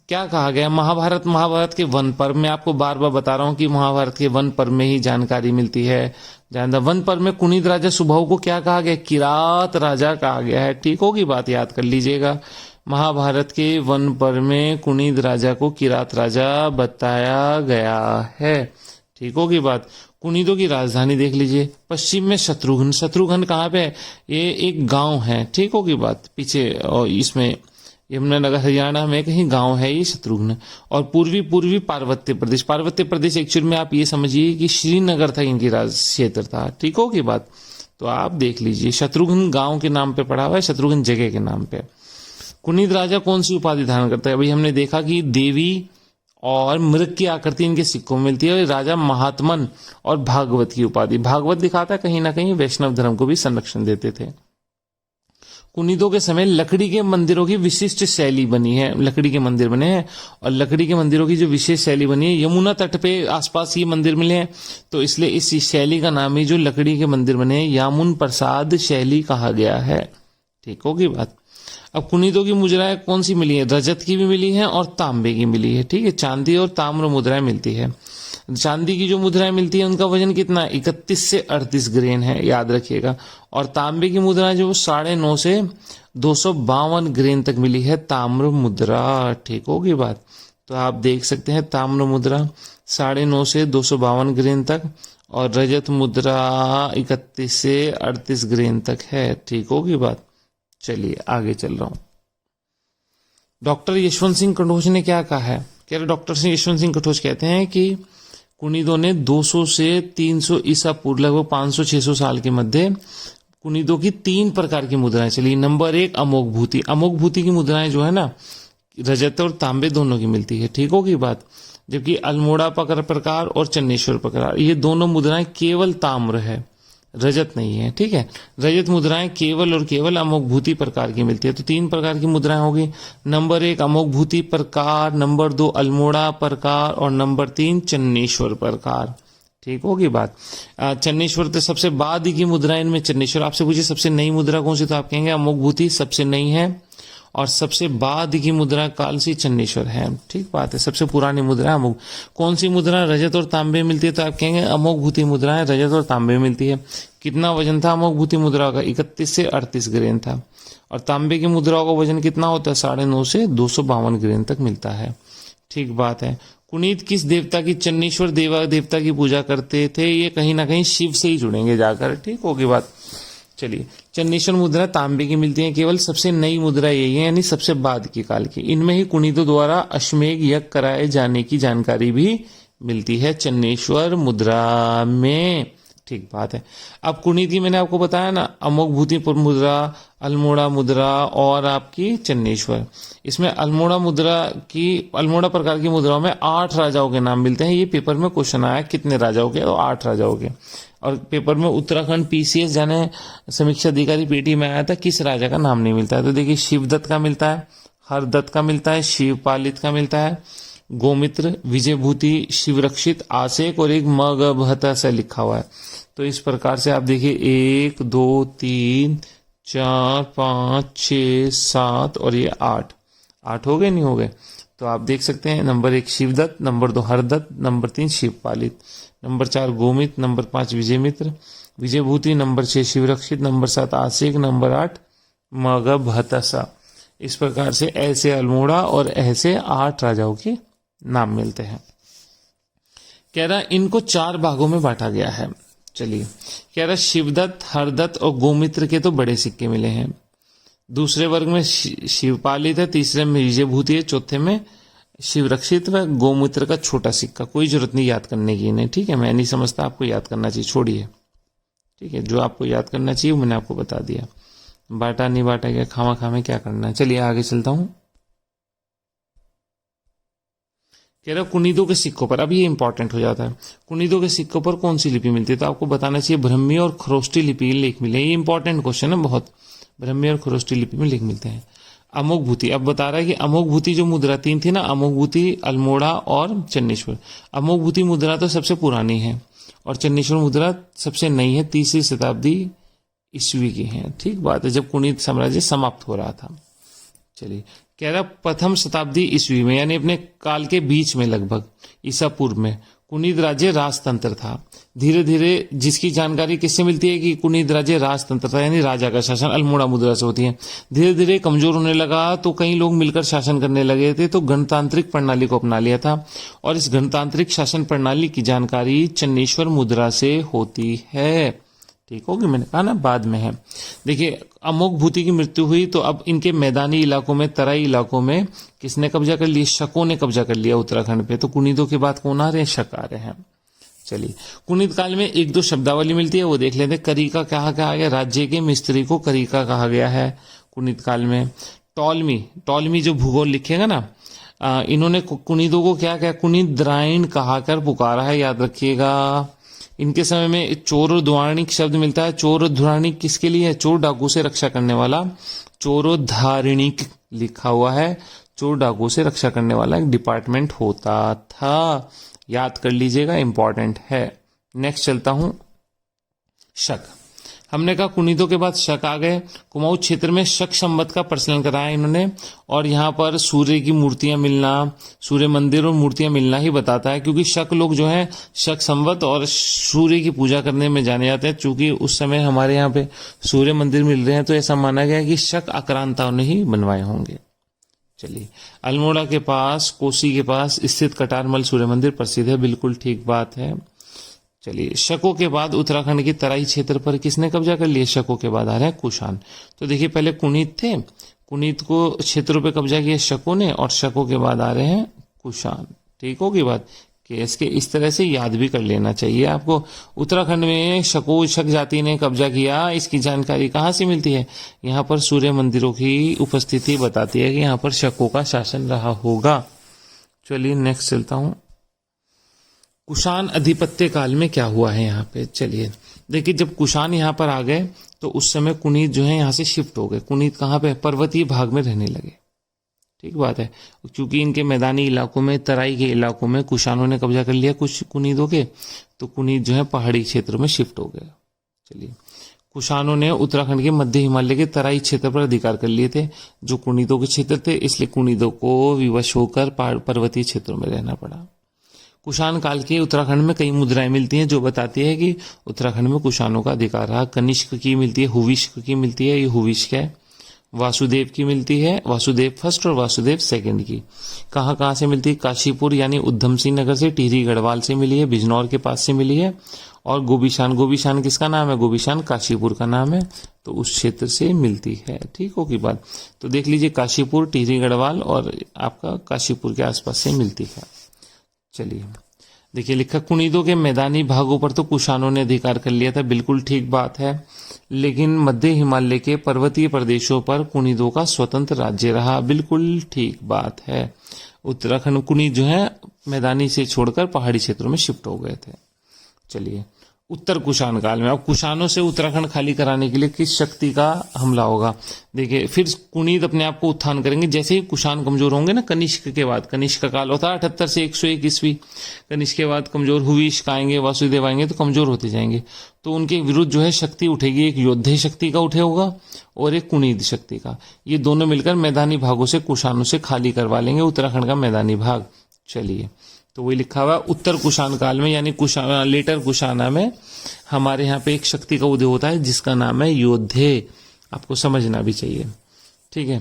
क्या कहा गया? महाभारत के वन पर्व में, आपको बार बार बता रहा हूं कि महाभारत के वन पर्व में ही जानकारी मिलती है। वन पर्व में कुनीद राजा सुबाहु को क्या कहा गया? किरात राजा कहा गया है। ठीक होगी बात, याद कर लीजिएगा। महाभारत के वन पर्व में कुनीद राजा को किरात राजा बताया गया है। ठीक होगी बात। कुनीदों की राजधानी देख लीजिए, पश्चिम में शत्रुघ्न कहाँ पे है? ये एक गांव है। ठीक होगी बात। पीछे और इसमें यमुनानगर हरियाणा में कहीं गांव है ये शत्रुघ्न। और पूर्वी पार्वत्य प्रदेश एक्चुअल में आप ये समझिए कि श्रीनगर था इनकी राज क्षेत्र था। ठीक होगी बात। तो आप देख लीजिए, शत्रुघ्न गांव के नाम पे पड़ा हुआ है, शत्रुघ्न जगह के नाम पे। कुनीद राजा कौन सी उपाधि धारण करता है? अभी हमने देखा कि देवी और मृग की आकृति इनके सिक्कों में मिलती है। राजा महात्मन और भागवत की उपाधि, भागवत दिखाता है कहीं ना कहीं वैष्णव धर्म को भी संरक्षण देते थे। कुनीदों के समय लकड़ी के मंदिरों की विशिष्ट शैली बनी है। लकड़ी के मंदिर बने हैं, और लकड़ी के मंदिरों की जो विशेष शैली बनी है, यमुना तट पे आसपास ये मंदिर मिले हैं, तो इसलिए इस शैली का नाम ही जो लकड़ी के मंदिर बने हैं, यामुन प्रसाद शैली कहा गया है। ठीक होगी बात। अब कुनीदों की मुद्राएं कौन सी मिली है? रजत की भी मिली है और तांबे की मिली है। ठीक है, चांदी और ताम्र मुद्राएं मिलती है। चांदी की जो मुद्राएं मिलती है उनका वजन कितना है? 31 से 38 ग्रेन है, याद रखिएगा। और तांबे की मुद्राएं जो 9.5 से 252 ग्रेन तक मिली है ताम्र मुद्रा। ठीक होगी बात। तो आप देख सकते हैं ताम्र मुद्रा 9.5 से 252 ग्रेन तक, और रजत मुद्रा 31 से 38 ग्रेन तक है। ठीक होगी बात। चलिए आगे चल रहा हूं। डॉक्टर यशवंत सिंह कटोच ने क्या कहा है? कह रहे डॉक्टर यशवंत सिंह कटोच कहते हैं कि कुनीदों ने 200 से 300 ईसा पूर्व लगभग 500-600 साल के मध्य कुनीदों की 3 प्रकार की मुद्राएं चली। नंबर 1 अमोघ भूति। अमोघ भूति की मुद्राएं जो है ना, रजत और तांबे दोनों की मिलती है। ठीक होगी बात। जबकि अल्मोड़ा प्रकार और चन्नेश्वर प्रकार, ये दोनों मुद्राएं केवल ताम्र है, रजत नहीं है। ठीक है, रजत मुद्राएं केवल और केवल अमोघ भूति प्रकार की मिलती है। तो 3 प्रकार की मुद्राएं होगी। नंबर 1 अमोघ भूति प्रकार, नंबर 2 अल्मोड़ा प्रकार, और नंबर 3 चन्नेश्वर प्रकार। ठीक होगी बात। चन्नेश्वर तो सबसे बाद की मुद्रा, इनमें चन्नेश्वर। आपसे पूछिए सबसे नई मुद्रा कौन सी, तो आप कहेंगे अमोघ भूति सबसे नई है, और सबसे बाद की मुद्रा कालसी चन्नेश्वर है। ठीक बात है, सबसे पुरानी मुद्रा अमोघ। कौन सी मुद्रा रजत और तांबे मिलती है, तो आप कहेंगे अमोघ भूति मुद्राएं रजत और तांबे मिलती है। कितना वजन था अमोघ भूति मुद्रा का? 31 से 38 ग्रेन था। और तांबे की मुद्राओं का वजन कितना होता है? 9.5 से 252 ग्रेन तक मिलता है। ठीक बात है। कुनीद किस देवता की, चन्नेश्वर देवता की पूजा करते थे? ये कहीं ना कहीं शिव से ही जुड़ेंगे जाकर। ठीक होगी बात। चलिए, चन्नेश्वर मुद्रा तांबे की मिलती है केवल। सबसे नई मुद्रा यही है, यानी सबसे बाद की काल की। इनमें ही कुनीदों द्वारा अश्वमेध यज्ञ कराए जाने की जानकारी भी मिलती है चन्नेश्वर मुद्रा में। ठीक बात है। अब कुनीद की मैंने आपको बताया ना, अमोघ भूति मुद्रा, अल्मोड़ा मुद्रा और आपकी चन्नेश्वर। इसमें अल्मोड़ा प्रकार की मुद्राओं में 8 राजाओं के नाम मिलते हैं। ये पेपर में क्वेश्चन आया कितने राजाओं के, तो 8 राजाओं के। और पेपर में उत्तराखंड पीसीएस जाने समीक्षा अधिकारी पेटी में आया था, किस राजा का नाम नहीं मिलता है? तो देखिए, शिवदत्त का मिलता है, हरदत्त का मिलता है, शिवपालित का मिलता है, गोमित्र, विजयभूति, शिवरक्षित, आसेक और एक मगभता से लिखा हुआ है। तो इस प्रकार से आप देखिए 1 2 3 4 5 6 7 और ये 8 हो गए, नहीं हो गए? तो आप देख सकते हैं number 1 Shivdatt, number 2 Hardatt, number 3 Shivpalit, number 4 Gomit, number 5 Vijaymitra, Vijaybhuti, number 6 Shivrakshit, number 7 Asek, number 8 मगभतसा। इस प्रकार से ऐसे अल्मोड़ा और ऐसे 8 राजाओं के नाम मिलते हैं। कह रहा इनको 4 भागों में बांटा गया है। चलिए, कह रहा शिवदत्त, हरदत्त और गोमित्र के तो बड़े सिक्के मिले हैं। दूसरे वर्ग में शिवपालित है, तीसरे में विजयभूति है, चौथे में शिवरक्षित व गोमित्र का छोटा सिक्का। कोई जरूरत नहीं याद करने की इन्हें। ठीक है, मैं नहीं समझता आपको याद करना चाहिए, छोड़िए। ठीक है, जो आपको याद करना चाहिए मैंने आपको बता दिया। बांटा नहीं बांटा गया, खामा खामे क्या करना है। चलिए आगे चलता हूं। कह रहा कुनीदों के सिक्कों पर, अब ये इंपॉर्टेंट हो जाता है, कुनीदों के सिक्कों पर कौन सी लिपि मिलती है? तो आपको बताना चाहिए ब्रह्मी और खरोष्टी लिपि लेख मिले। ये इंपॉर्टेंट क्वेश्चन है बहुत। ब्रह्मी और खरोष्टी लिपि में लेख मिलते हैं। अमोघ भूति, अब बता रहा है कि अमोघ भूति जो मुद्रा 3 थी ना, अमोघ भूति, अल्मोड़ा और चन्नेश्वर। अमोघ भूति मुद्रा तो सबसे पुरानी है और चन्नेश्वर मुद्रा सबसे नई है, 3वीं शताब्दी ईस्वी की है। ठीक बात है, जब कुनीद साम्राज्य समाप्त हो रहा था। चलिए, कह रहा प्रथम शताब्दी ईस्वी में, यानी अपने काल के बीच में लगभग ईसा पूर्व में कुनीद राज्य राजतंत्र था। धीरे धीरे जिसकी जानकारी किससे मिलती है कि कुनीद राज्य राजतंत्र था, यानी राजा का शासन अल्मोड़ा मुद्रा से होती है। धीरे धीरे कमजोर होने लगा तो कई लोग मिलकर शासन करने लगे थे, तो गणतांत्रिक प्रणाली को अपना लिया था। और इस गणतांत्रिक शासन प्रणाली की जानकारी चन्नेश्वर मुद्रा से होती है। ठीक होगी, मैंने कहा ना बाद में है। देखिए, अमोघ भूति की मृत्यु हुई तो अब इनके मैदानी इलाकों में, तराई इलाकों में किसने कब्जा कर लिया? शकों ने कब्जा कर लिया उत्तराखंड पे। तो कुनीदों के बाद कौन आ रहे हैं? शक आ रहे हैं। चलिए, कुनीद काल में 1-2 शब्दावली मिलती है, वो देख लेते हैं। करिका कहा गया, राज्य के मिस्त्री को करिका कहा गया है कुनीद काल में। टॉलमी जो भूगोल लिखेगा ना, इन्होंने कुनीदों को क्या क्या कुनीद्रायण कहाकर पुकारा है, याद रखिएगा। इनके समय में चोरोद्वारणिक शब्द मिलता है। चोरोद्वारणिक किसके लिए है? चोर डाकू से रक्षा करने वाला। चोरोद्धारणिक लिखा हुआ है, चोर डाकू से रक्षा करने वाला एक डिपार्टमेंट होता था। याद कर लीजिएगा, इंपॉर्टेंट है। नेक्स्ट चलता हूं, शक। हमने कहा कुनीतों के बाद शक आ गए। कुमाऊं क्षेत्र में शक संवत का प्रचलन कराया इन्होंने, और यहाँ पर सूर्य की मूर्तियां मिलना, सूर्य मंदिर और मूर्तियां मिलना ही बताता है, क्योंकि शक लोग जो है शक संवत और सूर्य की पूजा करने में जाने जाते हैं। चूंकि उस समय हमारे यहाँ पे सूर्य मंदिर मिल रहे हैं, तो ऐसा माना गया कि शक आक्रांताओं ने ही बनवाए होंगे। चलिए, अल्मोड़ा के पास, कोसी के पास स्थित कटारमल सूर्य मंदिर प्रसिद्ध है, बिल्कुल ठीक बात है। चलिए, शकों के बाद उत्तराखंड की तराई क्षेत्र पर किसने कब्जा कर लिया? शकों के बाद आ रहे हैं कुषाण। तो देखिए, पहले कुनीत थे, कुनीत को क्षेत्रों पे कब्जा किया शकों ने, और शकों के बाद आ रहे हैं कुषाण। ठीक होगी बात कि इसके इस तरह से याद भी कर लेना चाहिए आपको। उत्तराखंड में शक जाति ने कब्जा किया, इसकी जानकारी कहाँ से मिलती है? यहाँ पर सूर्य मंदिरों की उपस्थिति बताती है कि यहाँ पर शकों का शासन रहा होगा। चलिए नेक्स्ट चलता हूं। कुषाण अधिपत्य काल में क्या हुआ है यहाँ पे? चलिए देखिए, जब कुषाण यहाँ पर आ गए तो उस समय कुनीत जो है यहाँ से शिफ्ट हो गए। कुनीत कहाँ पे? पर्वतीय भाग में रहने लगे। ठीक बात है, क्योंकि इनके मैदानी इलाकों में, तराई के इलाकों में कुषाणों ने कब्जा कर लिया कुछ कुनीतों के, तो कुनीत जो है पहाड़ी क्षेत्र में शिफ्ट हो गए। चलिए, कुषाणों ने उत्तराखंड के मध्य हिमालय के तराई क्षेत्र पर अधिकार कर लिए थे, जो कुनीतों के क्षेत्र थे, इसलिए कुनीतों को विवश होकर पर्वतीय क्षेत्रों में रहना पड़ा। कुषाण काल के उत्तराखंड में कई मुद्राएं मिलती हैं जो बताती है कि उत्तराखंड में कुषाणों का अधिकार रहा। कनिष्क की मिलती है, हुविष्क की मिलती है, ये हुविष्क है। वासुदेव की मिलती है, वासुदेव फर्स्ट और वासुदेव सेकंड की। कहाँ कहाँ से मिलती है? काशीपुर यानी उधम सिंह नगर से, टिहरी गढ़वाल से मिली है, बिजनौर के पास से मिली है, और गोबीशान, गोबीशान किसका नाम है? गोबीशान काशीपुर का नाम है, तो उस क्षेत्र से मिलती है। ठीक होगी बात। तो देख लीजिए, काशीपुर, टिहरी गढ़वाल और आपका काशीपुर के आसपास से मिलती है। चलिए देखिए, लिखा कुनीतों के मैदानी भागों पर तो कुषाणों ने अधिकार कर लिया था, बिल्कुल ठीक बात है, लेकिन मध्य हिमालय के पर्वतीय प्रदेशों पर कुनीतों का स्वतंत्र राज्य रहा, बिल्कुल ठीक बात है। उत्तराखंड कुनीत जो है मैदानी से छोड़कर पहाड़ी क्षेत्रों में शिफ्ट हो गए थे। चलिए, उत्तर कुषाण काल में, अब कुषाणों से उत्तराखंड खाली कराने के लिए किस शक्ति का हमला होगा? देखिए, फिर कुनीत अपने आप को उत्थान करेंगे जैसे ही कुषाण कमजोर होंगे ना। कनिष्क के बाद, कनिष्क का काल होता है 78 से 101 ईस्वी, कनिष्क के बाद कमजोर हुविष्क आएंगे, वासुदेव आएंगे, तो कमजोर होते जाएंगे। तो उनके विरुद्ध जो है शक्ति उठेगी, एक योद्धे शक्ति का उठे होगा और एक कुनीत शक्ति का। ये दोनों मिलकर मैदानी भागों से कुषाणों से खाली करवा लेंगे उत्तराखंड का मैदानी भाग। चलिए, तो वही लिखा हुआ उत्तर कुषाण काल में, यानी लेटर कुषाणा में हमारे यहाँ पे एक शक्ति का उदय होता है जिसका नाम है योद्धे। आपको समझना भी चाहिए। ठीक है,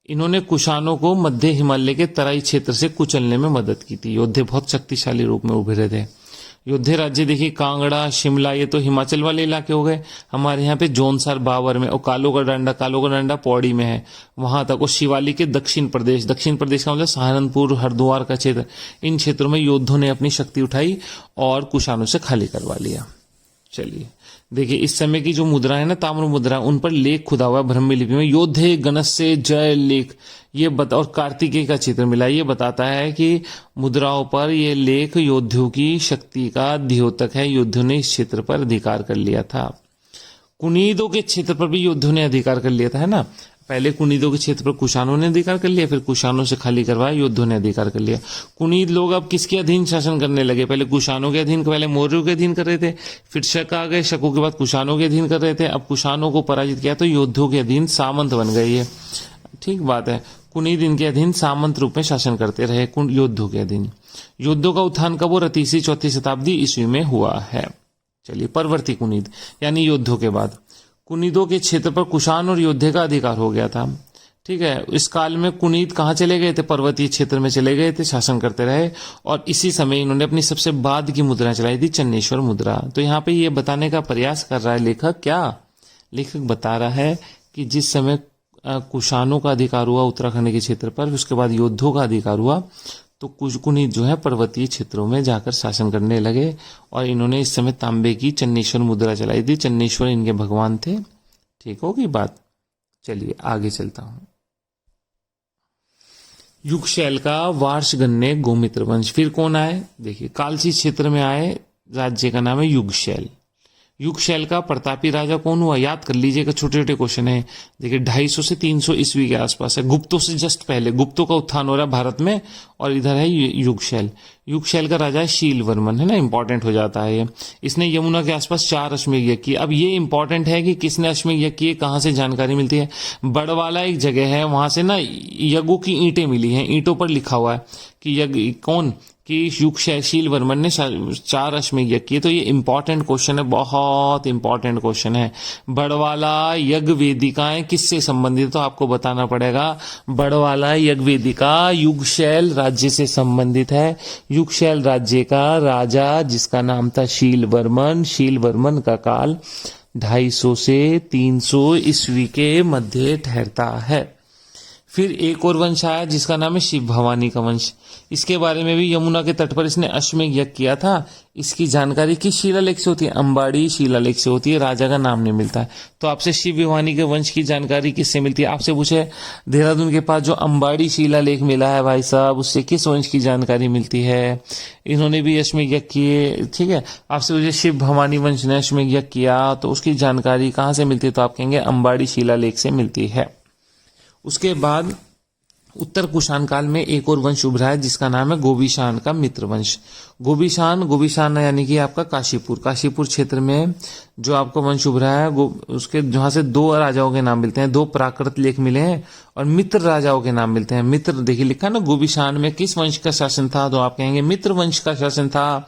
इन्होंने कुषाणों को मध्य हिमालय के तराई क्षेत्र से कुचलने में मदद की थी। योद्धे बहुत शक्तिशाली रूप में उभरे थे। योद्धे राज्य देखिए, कांगड़ा, शिमला, ये तो हिमाचल वाले इलाके हो गए। हमारे यहाँ पे जौनसार बावर में, और कालो का डंडा पौड़ी में है, वहां तक। और शिवालिक के दक्षिण प्रदेश का मतलब सहारनपुर, हरिद्वार का क्षेत्र, इन क्षेत्रों में योद्धों ने अपनी शक्ति उठाई और कुषाणों से खाली करवा लिया। चलिए देखिए, इस समय की जो मुद्रा है ना, ताम्र मुद्रा, उन पर लेख खुदा हुआ ब्राह्मी लिपि में, योद्धे गणस्य जय लेख, ये बता, और कार्तिकेय का चित्र मिला, ये बताता है कि मुद्राओं पर ये लेख योद्धियों की शक्ति का द्योतक है। योद्धियों ने इस क्षेत्र पर अधिकार कर लिया था। कुनीतों के क्षेत्र पर भी योद्धियों ने अधिकार कर लिया था, है ना। पहले कुनीतों के क्षेत्र पर कुषाणों ने अधिकार कर लिया, फिर कुषाणों से खाली करवाया, योद्धों ने अधिकार कर लिया। कुनीत लोग अब किसके अधीन शासन करने लगे? पहले कुषाणों के अधीन, पहले मौर्यों के अधीन कर रहे थे, फिर शक आ गए, शकों के बाद कुषाणों के अधीन कर रहे थे। अब कुषाणों को पराजित किया तो योद्धों के अधीन सामंत बन गई है। ठीक बात है, कुनीत इनके अधीन सामंत रूप में शासन करते रहे, योद्धों के अधीन। योद्धों का उत्थान कब हुआ? 3री 4वीं शताब्दी ईस्वी में हुआ है। चलिए, परवर्ती कुनीत यानी योद्धों के बाद कुनीतों के क्षेत्र पर कुषाण और योद्धे का अधिकार हो गया था। ठीक है, इस काल में कुनीत कहाँ चले गए थे? पर्वतीय क्षेत्र में चले गए थे, शासन करते रहे, और इसी समय इन्होंने अपनी सबसे बाद की मुद्रा चलाई थी, चन्नेश्वर मुद्रा। तो यहाँ पे ये बताने का प्रयास कर रहा है लेखक, क्या लेखक बता रहा है कि जिस समय कुषाणों का अधिकार हुआ उत्तराखंड के क्षेत्र पर, उसके बाद योद्धों का अधिकार हुआ, तो कुछ कुनीत जो है पर्वतीय क्षेत्रों में जाकर शासन करने लगे, और इन्होंने इस समय तांबे की चन्नेश्वर मुद्रा चलाई थी। चन्नेश्वर इनके भगवान थे। ठीक होगी बात। चलिए आगे चलता हूं। युगशैल का वार्षगण्य गोमित्र वंश, फिर कौन आए? देखिए, कालसी क्षेत्र में आए, राज्य का नाम है युगशैल। युग शैल का प्रतापी राजा कौन हुआ, याद कर लीजिएगा, छोटे छोटे क्वेश्चन है। देखिए 250 से 300 ईस्वी के आसपास है, गुप्तों से जस्ट पहले, गुप्तों का उत्थान हो रहा है भारत में, और इधर है युग शैल। युग शैल का राजा है शीलवर्मन, है ना, इंपॉर्टेंट हो जाता है ये। इसने यमुना के आसपास 4 अश्वमेध यज्ञ किए। अब ये इंपॉर्टेंट है कि किसने अश्वमेध यज्ञ किए, कहाँ से जानकारी मिलती है। बड़वाला एक जगह है, वहां से ना यज्ञों की ईंटें मिली हैं, ईंटों पर लिखा हुआ है कि यज्ञ कौन, कि युग शीलवर्मन ने 4 अश्वमेध यज्ञ किए। तो ये इंपॉर्टेंट क्वेश्चन है, बहुत इंपॉर्टेंट क्वेश्चन है। बड़वाला यज्ञ वेदिकाएं किससे संबंधित, तो आपको बताना पड़ेगा। बड़वाला यज्ञ वेदिका युगशैल राज्य से संबंधित है। युगशैल राज्य का राजा जिसका नाम था शीलवर्मन, शीलवर्मन का काल 250 से 300 ईस्वी के मध्य ठहरता है। फिर एक और वंश आया जिसका नाम है शिव भवानी का वंश। इसके बारे में भी यमुना के तट पर इसने अश्वमेध यज्ञ किया था। इसकी जानकारी किस शिलालेख से होती है, अंबाड़ी शिलालेख से होती है, राजा का नाम नहीं मिलता है। तो आपसे शिव भवानी के वंश की जानकारी किससे मिलती है, आपसे पूछे देहरादून के पास जो अंबाड़ी शिलालेख मिला है भाई साहब, उससे किस वंश की जानकारी मिलती है, इन्होंने भी अश्वमेध यज्ञ किए, ठीक है। आपसे पूछे शिव भवानी वंश ने अश्वमेध यज्ञ किया, तो उसकी जानकारी कहाँ से मिलती है, तो आप कहेंगे अंबाड़ी शिलालेख से मिलती है। उसके बाद उत्तर कुषाण काल में एक और वंश उभरा है जिसका नाम है गोविशान का मित्र वंश। गोविशान यानी कि आपका काशीपुर क्षेत्र में जो आपका वंश उभरा है, उसके जहां से 2 राजाओं के नाम मिलते हैं, 2 प्राकृत लेख मिले हैं और मित्र राजाओं के नाम मिलते हैं। मित्र देखिए लिखा ना, गोविशान में किस वंश का शासन था, तो आप कहेंगे मित्र वंश का शासन था।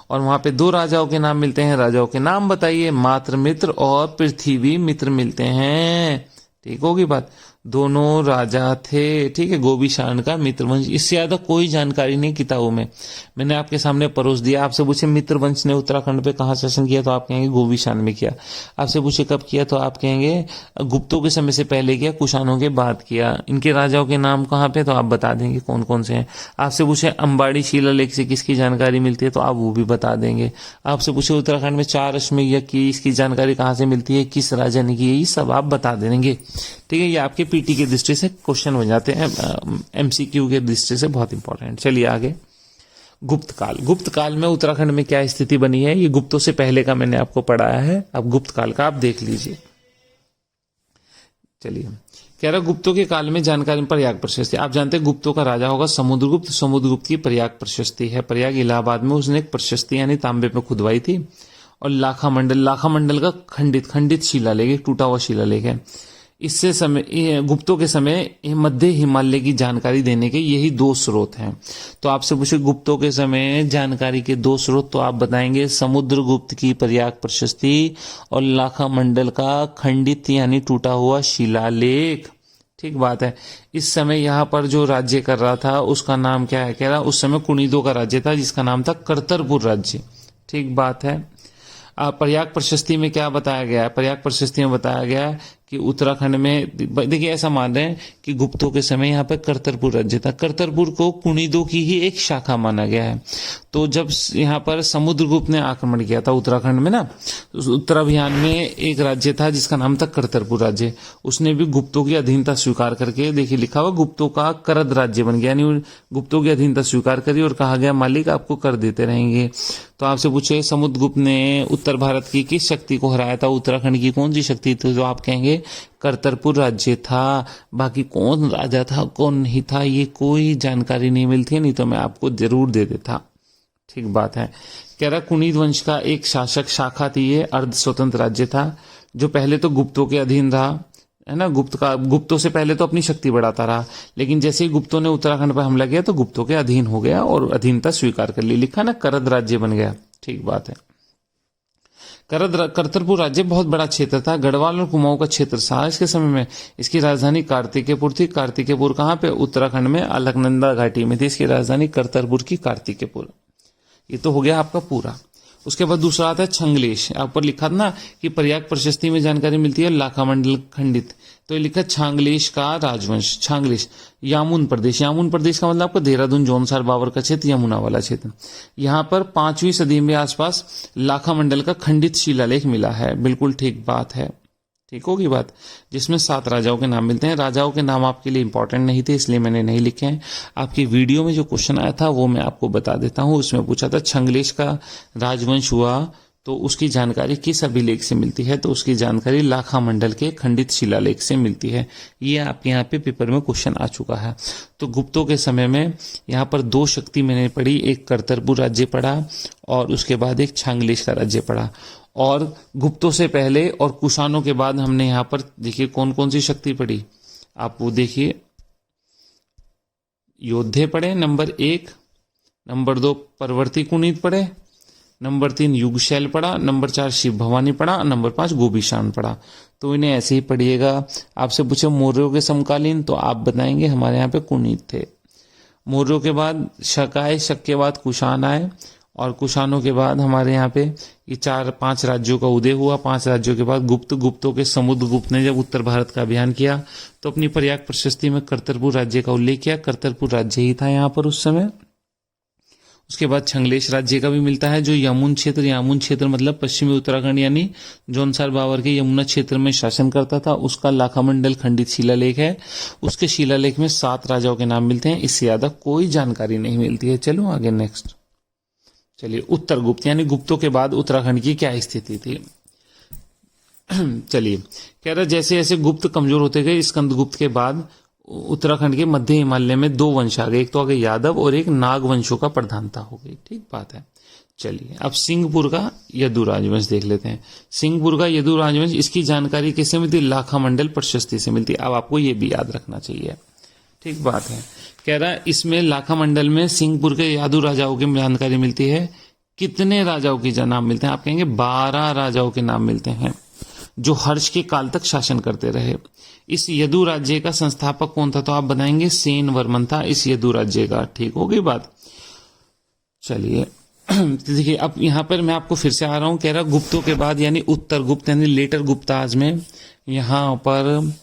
और वहां पे 2 राजाओं के नाम मिलते हैं, राजाओं के नाम बताइए, मात्र मित्र और पृथ्वी मित्र मिलते हैं, ठीक होगी बात। दोनों राजा थे, ठीक है, गोविशान का मित्रवंश। इससे ज्यादा कोई जानकारी नहीं किताबों में, मैंने आपके सामने परोस दिया। आपसे पूछे मित्रवंश ने उत्तराखंड पे कहाँ शासन किया, तो आप कहेंगे गोविशान में किया। आपसे पूछे कब किया, तो आप कहेंगे गुप्तों के समय से पहले किया, कुषाणों के बाद किया। इनके राजाओं के नाम कहाँ पे, तो आप बता देंगे कौन कौन से हैं। आपसे पूछे अंबाड़ी शिलालेख से किसकी जानकारी मिलती है, तो आप वो भी बता देंगे। आपसे पूछे उत्तराखंड में 4 अश्वमेध यज्ञ की, इसकी जानकारी कहाँ से मिलती है, किस राजा ने की है, ये सब आप बता देंगे, ठीक है। ये आपके पीटी की दृष्टि से क्वेश्चन हो जाते हैं, एमसीक्यू के दृष्टि से बहुत इंपॉर्टेंट। चलिए आगे, गुप्त काल में उत्तराखंड में क्या स्थिति बनी है, ये गुप्तों से पहले का मैंने आपको पढ़ाया है, अब गुप्त काल का आप देख लीजिए। चलिए, कह रहा गुप्तों के काल में जानकारी प्रयाग प्रशस्ति। आप जानते हैं गुप्तों का राजा होगा समुद्रगुप्त, समुद्रगुप्त की प्रयाग प्रशस्ति है। प्रयाग इलाहाबाद में उसने एक प्रशस्ति यानी तांबे पे खुदवाई थी। और लाखा मंडल का खंडित शिलालेख, टूटा हुआ शिलालेख है। इससे समय गुप्तों के समय मध्य हिमालय की जानकारी देने के यही 2 स्रोत हैं। तो आपसे पूछे गुप्तों के समय जानकारी के 2 स्रोत, तो आप बताएंगे समुद्रगुप्त की प्रयाग प्रशस्ति और लाखा मंडल का खंडित यानी टूटा हुआ शिलालेख, ठीक बात है। इस समय यहाँ पर जो राज्य कर रहा था उसका नाम क्या है, कह रहा उस समय कुणिदों का राज्य था जिसका नाम था करतरपुर राज्य, ठीक बात है। प्रयाग प्रशस्ति में क्या बताया गया है, प्रयाग प्रशस्ति में बताया गया है कि उत्तराखंड में, देखिए ऐसा मान रहे हैं कि गुप्तों के समय यहाँ पे करतरपुर राज्य था। करतरपुर को कुणिदों की ही एक शाखा माना गया है। तो जब यहाँ पर समुद्रगुप्त ने आक्रमण किया था उत्तराखंड में ना, उत्तराभियान में एक राज्य था जिसका नाम था करतरपुर राज्य। उसने भी गुप्तों की अधीनता स्वीकार करके, देखिए लिखा हुआ गुप्तों का करद राज्य बन गया, यानी गुप्तों की अधीनता स्वीकार करी और कहा गया मालिक आपको कर देते रहेंगे। तो आपसे पूछे समुद्रगुप्त ने उत्तर भारत की किस शक्ति को हराया था, उत्तराखंड की कौन सी शक्ति थी, तो आप कहेंगे करतरपुर राज्य था। बाकी कौन राजा था कौन नहीं था ये कोई जानकारी नहीं मिलती, नहीं तो मैं आपको जरूर दे देता, ठीक बात है। कह रहा कुणिद वंश का एक शासक शाखा थी, ये अर्ध स्वतंत्र राज्य था जो पहले तो गुप्तों के अधीन रहा, है ना। गुप्तों से पहले तो अपनी शक्ति बढ़ाता रहा, लेकिन जैसे ही गुप्तों ने उत्तराखंड पर हमला किया तो गुप्तों के अधीन हो गया और अधीनता स्वीकार कर ली, लिखा ना करद राज्य बन गया, ठीक बात है। करतरपुर राज्य बहुत बड़ा क्षेत्र था, गढ़वाल और कुमाऊं का क्षेत्र था इसके समय में। इसकी राजधानी कार्तिकेयपुर थी। कार्तिकेयपुर कहाँ पे, उत्तराखंड में अलकनंदा घाटी में थी। इसकी राजधानी करतरपुर की कार्तिकेयपुर। ये तो हो गया आपका पूरा। उसके बाद दूसरा आता है छांगलेश। आप पर लिखा था ना कि प्रयाग प्रशस्ति में जानकारी मिलती है लाखा मंडल खंडित, तो ये लिखा छांगलेश का राजवंश। छांगलेश यामुन प्रदेश, यामुन प्रदेश का मतलब आपको देहरादून जौनसार बाबर का क्षेत्र, यमुना वाला क्षेत्र। यहाँ पर 5वीं सदी में आसपास लाखा मंडल का खंडित शिलालेख मिला है, बिल्कुल ठीक बात है, ठीक होगी बात, जिसमें 7 राजाओं के नाम मिलते हैं। राजाओं के नाम आपके लिए इंपॉर्टेंट नहीं थे इसलिए मैंने नहीं लिखे हैं। आपकी वीडियो में जो क्वेश्चन आया था वो मैं आपको बता देता हूँ। उसमें पूछा था छांगलेश का राजवंश हुआ तो उसकी जानकारी किस अभिलेख से मिलती है? तो उसकी जानकारी लाखा मंडल के खंडित शिलालेख से मिलती है। ये आपके यहाँ पे पेपर में क्वेश्चन आ चुका है। तो गुप्तों के समय में यहाँ पर दो शक्ति मैंने पढ़ी, एक करतरपुर राज्य पढ़ा और उसके बाद एक छांगलेश का राज्य पढ़ा। और गुप्तों से पहले और कुषाणों के बाद हमने यहाँ पर देखिए कौन कौन सी शक्ति पढ़ी, आप वो देखिए। योद्धे पढ़े नंबर 1, नंबर 2 परवर्ती कुनीत पढ़े, नंबर 3 युगशैल पढ़ा, नंबर 4 शिव भवानी पढ़ा, नंबर 5 गोभिशान पढ़ा। तो इन्हें ऐसे ही पढ़िएगा। आपसे पूछे मौर्यों के समकालीन, तो आप बताएंगे हमारे यहाँ पे कुनीत थे। मौर्यों के बाद शक आए, शक के बाद कुषाण आए और कुषाणों के बाद हमारे यहाँ पे ये 4-5 राज्यों का उदय हुआ। 5 राज्यों के बाद गुप्तों के समुद्रगुप्त ने जब उत्तर भारत का अभियान किया तो अपनी प्रयाग प्रशस्ति में करतरपुर राज्य का उल्लेख किया। करतरपुर राज्य ही था यहाँ पर उस समय। उसके बाद छंगलेश राज्य का भी मिलता है, जो यामुन क्षेत्र मतलब पश्चिमी उत्तराखंड यानी जौनसार बावर के यमुना क्षेत्र में शासन करता था। उसका लाखामंडल खंडित शिलालेख है। उसके शिलालेख में 7 राजाओं के नाम मिलते हैं, इससे ज्यादा कोई जानकारी नहीं मिलती है। चलो आगे नेक्स्ट। चलिए उत्तर गुप्त यानी गुप्तों के बाद उत्तराखंड की क्या स्थिति थी। चलिए कह रहा जैसे जैसे गुप्त कमजोर होते गए, स्कंदगुप्त के बाद उत्तराखंड के मध्य हिमालय में 2 वंश आ गए, एक तो आ गए यादव और एक नाग वंशों का प्रधानता हो गई। ठीक बात है। चलिए अब सिंहपुर का यदु राजवंश देख लेते हैं। सिंहपुर का यदु राजवंश, इसकी जानकारी कैसे मिलती? लाखामंडल प्रशस्ति से मिलती। अब आपको ये भी याद रखना चाहिए। ठीक बात है। कह रहा है इसमें लाखामंडल में सिंहपुर के यादव राजाओं की जानकारी मिलती है। कितने राजाओं की नाम मिलते हैं? आप कहेंगे 12 राजाओं के नाम मिलते हैं जो हर्ष के काल तक शासन करते रहे। इस यदु राज्य का संस्थापक कौन था? तो आप बताएंगे सेन वर्मन था इस यदु राज्य का। ठीक हो गई बात। चलिए देखिए अब यहां पर मैं आपको फिर से आ रहा हूं। कह रहा गुप्तों के बाद यानी उत्तर गुप्त यानी लेटर गुप्ताज में यहां पर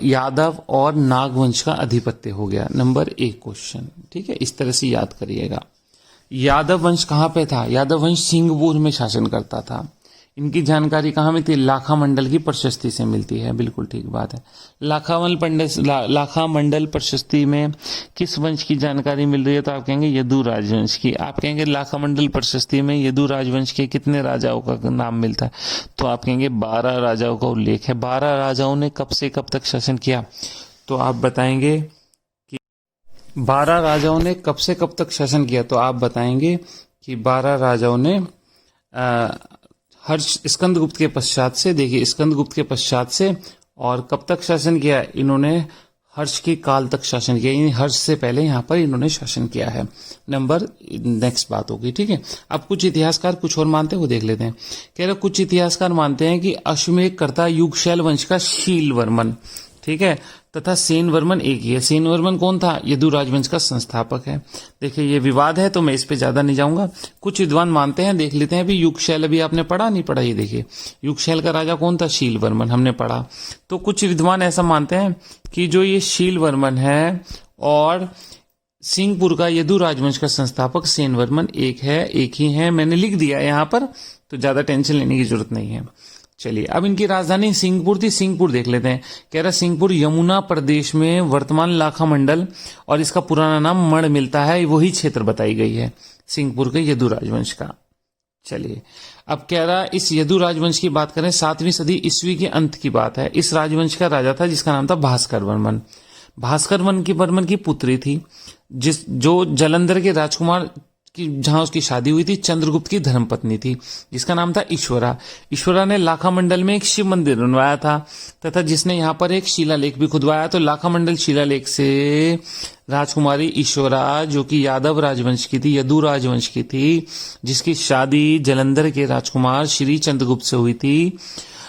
यादव और नाग वंश का अधिपत्य हो गया। Number 1 question. ठीक है, इस तरह से याद करिएगा। यादव वंश कहां पे था? यादव वंश सिंहपुर में शासन करता था। इनकी जानकारी कहाँ मिलती है? लाखामंडल की प्रशस्ति से मिलती है। बिल्कुल ठीक बात है। लाखामंडल प्रशस्ति में किस वंश की जानकारी मिल रही है? तो आप कहेंगे यदु राजवंश की। आप कहेंगे लाखामंडल प्रशस्ति में यदु राजवंश के कितने राजाओं का नाम मिलता है? तो आप कहेंगे 12 राजाओं का उल्लेख है। 12 राजाओं ने कब से कब तक शासन किया? तो आप बताएंगे कि 12 राजाओं ने कब से कब तक शासन किया? तो आप बताएंगे कि 12 राजाओं ने हर्ष स्कंदगुप्त के पश्चात से, देखिए स्कंदगुप्त के पश्चात से और कब तक शासन किया? इन्होंने हर्ष के काल तक शासन किया, यानी हर्ष से पहले यहाँ पर इन्होंने शासन किया है। नंबर नेक्स्ट बात होगी। ठीक है, अब कुछ इतिहासकार कुछ और मानते हैं, वो देख लेते हैं। कह रहे कुछ इतिहासकार मानते हैं कि अश्वमेध कर्ता युगशैल वंश का शील वर्मन, ठीक है, तथा सेन वर्मन एक ही है। सेन वर्मन कौन था? यदु राजवंश का संस्थापक है। देखिए ये विवाद है तो मैं इस पे ज्यादा नहीं जाऊंगा। कुछ विद्वान मानते हैं, देख लेते हैं। अभी युगशैल अभी आपने पढ़ा नहीं पढ़ा? ये देखिए युगशैल का राजा कौन था? शील वर्मन, हमने पढ़ा। तो कुछ विद्वान ऐसा मानते हैं कि जो ये शील वर्मन है और सिंहपुर का यदु राजवंश का संस्थापक सेन वर्मन एक ही है। मैंने लिख दिया यहाँ पर, तो ज्यादा टेंशन लेने की जरूरत नहीं है। चलिए अब इनकी राजधानी सिंहपुर थी। सिंहपुर देख लेते हैं। कह रहा सिंहपुर यमुना प्रदेश में वर्तमान लाखामंडल और इसका पुराना नाम मण मिलता है, वही क्षेत्र बताई गई है सिंहपुर के यदु राजवंश का। चलिए अब कह रहा इस यदु राजवंश की बात करें 7वीं सदी ईस्वी के अंत की बात है। इस राजवंश का राजा था जिसका नाम था भास्कर वर्मन। भास्कर वर्मन की पुत्री थी जो जालंधर के राजकुमार की जहां उसकी शादी हुई थी चंद्रगुप्त की धर्मपत्नी थी, जिसका नाम था ईश्वरा। ईश्वरा ने लाखामंडल में एक शिव मंदिर बनवाया था तथा जिसने यहाँ पर एक शिलालेख भी खुदवाया। तो लाखामंडल शिलालेख से राजकुमारी ईश्वरा, जो कि यादव राजवंश की थी, यदु राजवंश की थी, जिसकी शादी जालंधर के राजकुमार श्री चंद्रगुप्त से हुई थी,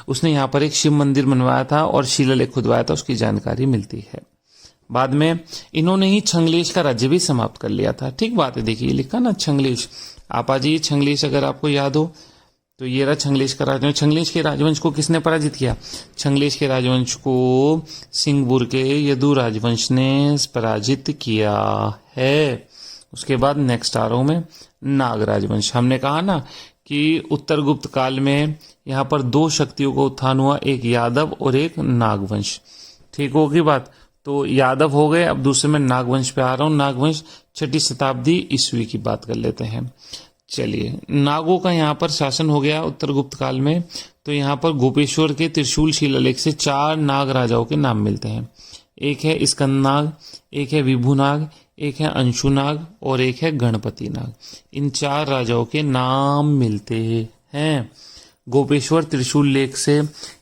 उसने यहाँ पर एक शिव मंदिर बनवाया था और शिलालेख खुदवाया था, उसकी जानकारी मिलती है। बाद में इन्होंने ही छंगलेश का राज्य भी समाप्त कर लिया था। ठीक बात है। देखिए लिखा ना छंगलेश, आप आ जाइए छंगलेश, अगर आपको याद हो तो ये रहा छंगलेश का राजवंश। छंगलेश के राजवंश को किसने पराजित किया? छंगलेश के राजवंश को सिंहपुर के यदु राजवंश ने पराजित किया है। उसके बाद नेक्स्ट आ रहा हूं मैं, नाग राजवंश। हमने कहा ना कि उत्तर गुप्त काल में यहाँ पर 2 शक्तियों का उत्थान हुआ, एक यादव और एक नागवंश। ठीक होगी बात। तो यादव हो गए। अब दूसरे में नागवंश पे आ रहा हूं। नागवंश 6ठी शताब्दी ईस्वी की बात कर लेते हैं। चलिए, नागों का यहाँ पर शासन हो गया उत्तर गुप्त काल में। तो यहाँ पर गोपेश्वर के त्रिशूल शिलालेख से 4 नाग राजाओं के नाम मिलते हैं। एक है स्कंदनाग, एक है विभुनाग, एक है अंशुनाग और एक है गणपति नाग। इन 4 राजाओं के नाम मिलते हैं। गोपेश्वर त्रिशूल लेख से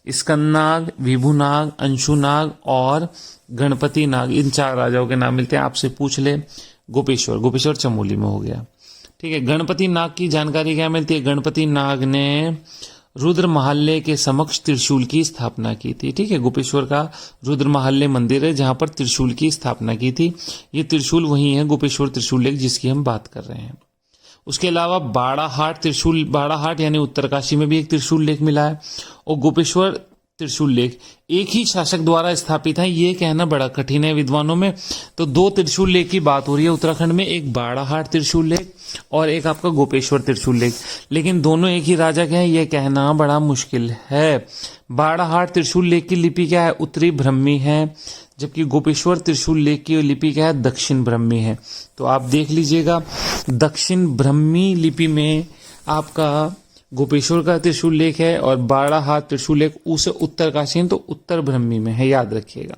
स्कंदनाग, विभुनाग, अंशुनाग और गणपति नाग, इन 4 राजाओं के नाम मिलते हैं। आपसे पूछ ले गोपेश्वर चमोली में हो गया। ठीक है, गणपति नाग की जानकारी क्या मिलती है? गणपति नाग ने रुद्र महाल्य के समक्ष त्रिशूल की स्थापना की थी। ठीक है, गोपेश्वर का रुद्र महाल्य मंदिर है जहां पर त्रिशूल की स्थापना की थी। ये त्रिशूल वही है गोपेश्वर त्रिशूल लेख जिसकी हम बात कर रहे हैं। उसके अलावा बाड़ाहाट यानी उत्तरकाशी में भी एक त्रिशूल लेख मिला है। और गोपेश्वर त्रिशूल लेख एक ही शासक द्वारा स्थापित है, ये कहना बड़ा कठिन है विद्वानों में। तो 2 त्रिशूल लेख की बात हो रही है उत्तराखंड में, एक बाड़ाहाट त्रिशूल लेख और एक आपका गोपेश्वर त्रिशूल लेख। लेकिन दोनों एक ही राजा के हैं, यह कहना बड़ा मुश्किल है। बाड़ाहाट त्रिशूल लेख की लिपि क्या है? उत्तरी ब्रह्मी है, जबकि गोपेश्वर त्रिशूल लेख की लिपि क्या है? दक्षिण ब्रह्मी है। तो आप देख लीजिएगा, दक्षिण ब्रह्मी लिपि में आपका गोपेश्वर का त्रिशूल लेख है और बाड़ाहाट त्रिशूल लेख उसे उत्तरकाशी, तो उत्तर ब्रह्मी में है, याद रखिएगा।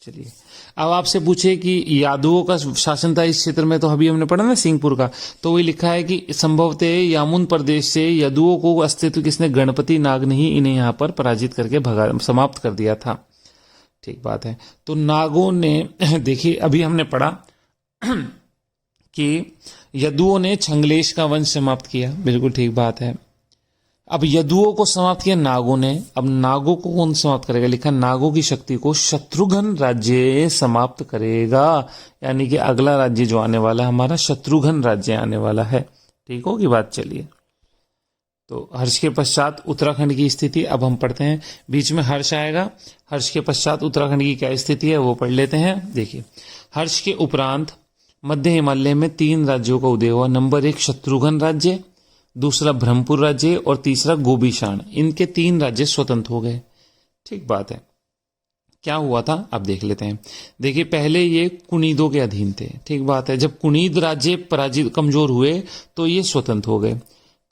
चलिए, अब आपसे पूछे कि यादवों का शासन था इस क्षेत्र में, तो अभी हमने पढ़ा ना सिंहपुर का, तो वही लिखा है कि संभवतः यामुन प्रदेश से यादवों को अस्तित्व किसने? गणपति नाग ने ही इन्हें यहाँ पर पराजित करके समाप्त कर दिया था। ठीक बात है। तो नागों ने देखिए, अभी हमने पढ़ा कि यदुओं ने छंगलेश का वंश समाप्त किया, बिल्कुल ठीक बात है। अब यदुओं को समाप्त किया नागों ने, अब नागों को कौन समाप्त करेगा? लिखा नागों की शक्ति को शत्रुघ्न राज्य समाप्त करेगा, यानी कि अगला राज्य जो आने वाला है हमारा शत्रुघ्न राज्य आने वाला है। ठीक होगी बात। चलिए, तो हर्ष के पश्चात उत्तराखंड की स्थिति अब हम पढ़ते हैं। बीच में हर्ष आएगा, हर्ष के पश्चात उत्तराखंड की क्या स्थिति है वो पढ़ लेते हैं। देखिए, हर्ष के उपरांत मध्य हिमालय में 3 राज्यों का उदय हुआ। नंबर 1 शत्रुघ्न राज्य, दूसरा ब्रह्मपुर राज्य और तीसरा गोबीशाण। इनके 3 राज्य स्वतंत्र हो गए। ठीक बात है। क्या हुआ था अब देख लेते हैं। देखिए, पहले ये कुनीदों के अधीन थे। ठीक बात है। जब कुनीद राज्य पराजित कमजोर हुए तो ये स्वतंत्र हो गए।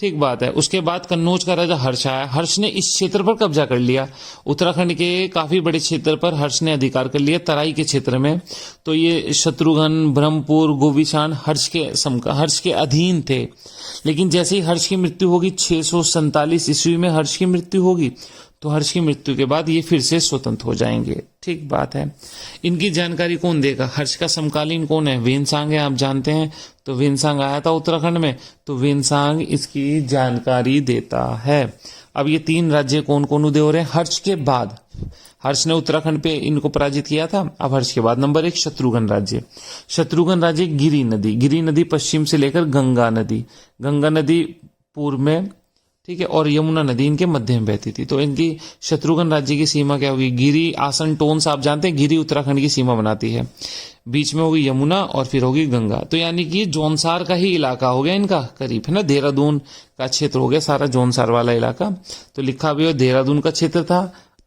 ठीक बात है। उसके बाद कन्नौज का राजा हर्ष आया। हर्ष ने इस क्षेत्र पर कब्जा कर लिया। उत्तराखंड के काफी बड़े क्षेत्र पर हर्ष ने अधिकार कर लिया, तराई के क्षेत्र में। तो ये शत्रुघ्न, ब्रह्मपुर, गोविशान हर्ष के अधीन थे। लेकिन जैसे ही हर्ष की मृत्यु होगी 647 ईस्वी में हर्ष की मृत्यु होगी, तो हर्ष की मृत्यु के बाद ये फिर से स्वतंत्र हो जाएंगे। ठीक बात है। इनकी जानकारी कौन देगा? हर्ष का समकालीन कौन है? वेनसांग है, आप जानते हैं। तो वेनसांग आया था उत्तराखंड में, तो वेनसांग इसकी जानकारी देता है। अब ये 3 राज्य कौन कौन उदय हो रहे हैं? हर्ष के बाद, हर्ष ने उत्तराखंड पे इनको पराजित किया था। अब हर्ष के बाद नंबर 1 शत्रुघ्न राज्य। शत्रुघ्न राज्य गिरी नदी पश्चिम से लेकर गंगा नदी पूर्व में, ठीक है, और यमुना नदी इनके मध्य में बहती थी। तो इनकी शत्रुघ्न राज्य की सीमा क्या होगी? गिरी, आसन, टोंस, आप जानते हैं गिरी उत्तराखंड की सीमा बनाती है। बीच में होगी यमुना और फिर होगी गंगा। तो यानी कि जौनसार का ही इलाका हो गया इनका, करीब है ना, देहरादून का क्षेत्र हो गया सारा जौनसार वाला इलाका। तो लिखा भी हो देहरादून का क्षेत्र था,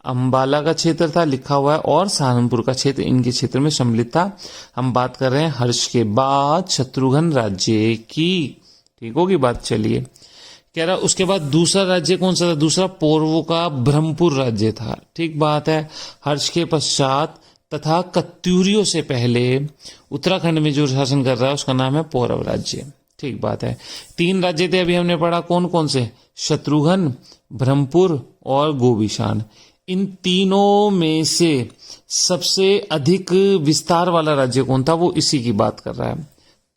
अंबाला का क्षेत्र था लिखा हुआ है, और सहारनपुर का क्षेत्र इनके क्षेत्र में सम्मिलित था। हम बात कर रहे हैं हर्ष के बाद शत्रुघ्न राज्य की। ठीक होगी बात। चलिए, कह रहा उसके बाद दूसरा राज्य कौन सा था? दूसरा पौरवों का ब्रह्मपुर राज्य था। ठीक बात है। हर्ष के पश्चात तथा कत्यूरियों से पहले उत्तराखंड में जो शासन कर रहा है उसका नाम है पौरव राज्य। ठीक बात है। 3 राज्य थे अभी हमने पढ़ा, कौन कौन से? शत्रुघ्न, ब्रह्मपुर और गोविशान। इन तीनों में से सबसे अधिक विस्तार वाला राज्य कौन था? वो इसी की बात कर रहा है।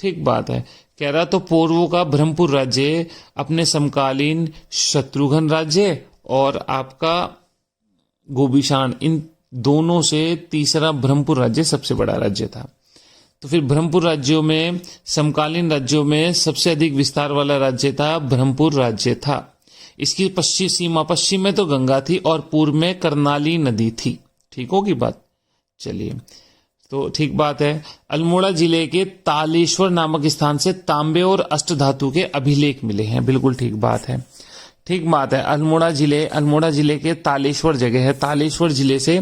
ठीक बात है। कह रहा तो पूर्वों का ब्रह्मपुर राज्य अपने समकालीन शत्रुघ्न राज्य और आपका गोविशान, इन दोनों से तीसरा ब्रह्मपुर राज्य सबसे बड़ा राज्य था। तो फिर ब्रह्मपुर राज्यों में, समकालीन राज्यों में सबसे अधिक विस्तार वाला राज्य था ब्रह्मपुर राज्य था। इसकी पश्चिम सीमा, पश्चिम में तो गंगा थी और पूर्व में कर्नाली नदी थी। ठीक होगी बात। चलिए, तो ठीक बात है। अल्मोड़ा जिले के तालेश्वर नामक स्थान से तांबे और अष्टधातु के अभिलेख मिले हैं। बिल्कुल ठीक बात है। ठीक बात है। अल्मोड़ा जिले के तालेश्वर जगह है, तालेश्वर जिले से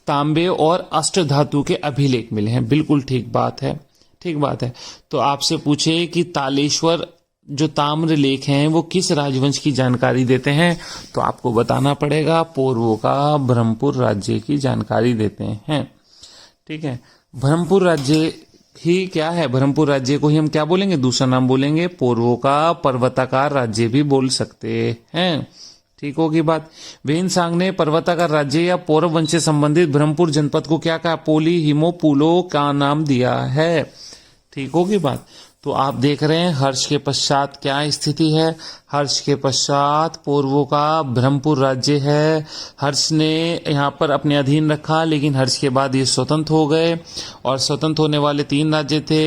तांबे और अष्टधातु के अभिलेख मिले हैं। बिल्कुल ठीक बात है। ठीक बात है। तो आपसे पूछे कि तालेश्वर जो ताम्र लेख हैं वो किस राजवंश की जानकारी देते हैं? तो आपको बताना पड़ेगा पौरवों का ब्रह्मपुर राज्य की जानकारी देते हैं। ठीक है, ब्रह्मपुर राज्य ही क्या है? ब्रह्मपुर राज्य को ही हम क्या बोलेंगे? दूसरा नाम बोलेंगे पौरवों का पर्वताकार राज्य भी बोल सकते हैं। ठीक होगी बात। वेनसांग ने पर्वताकार राज्य या पौरव वंश से संबंधित ब्रह्मपुर जनपद को क्या कहा? पोली हिमोपुलो का नाम दिया है। ठीक होगी बात। तो आप देख रहे हैं हर्ष के पश्चात क्या स्थिति है। हर्ष के पश्चात पौरवों का ब्रह्मपुर राज्य है। हर्ष ने यहाँ पर अपने अधीन रखा, लेकिन हर्ष के बाद ये स्वतंत्र हो गए। और स्वतंत्र होने वाले 3 राज्य थे।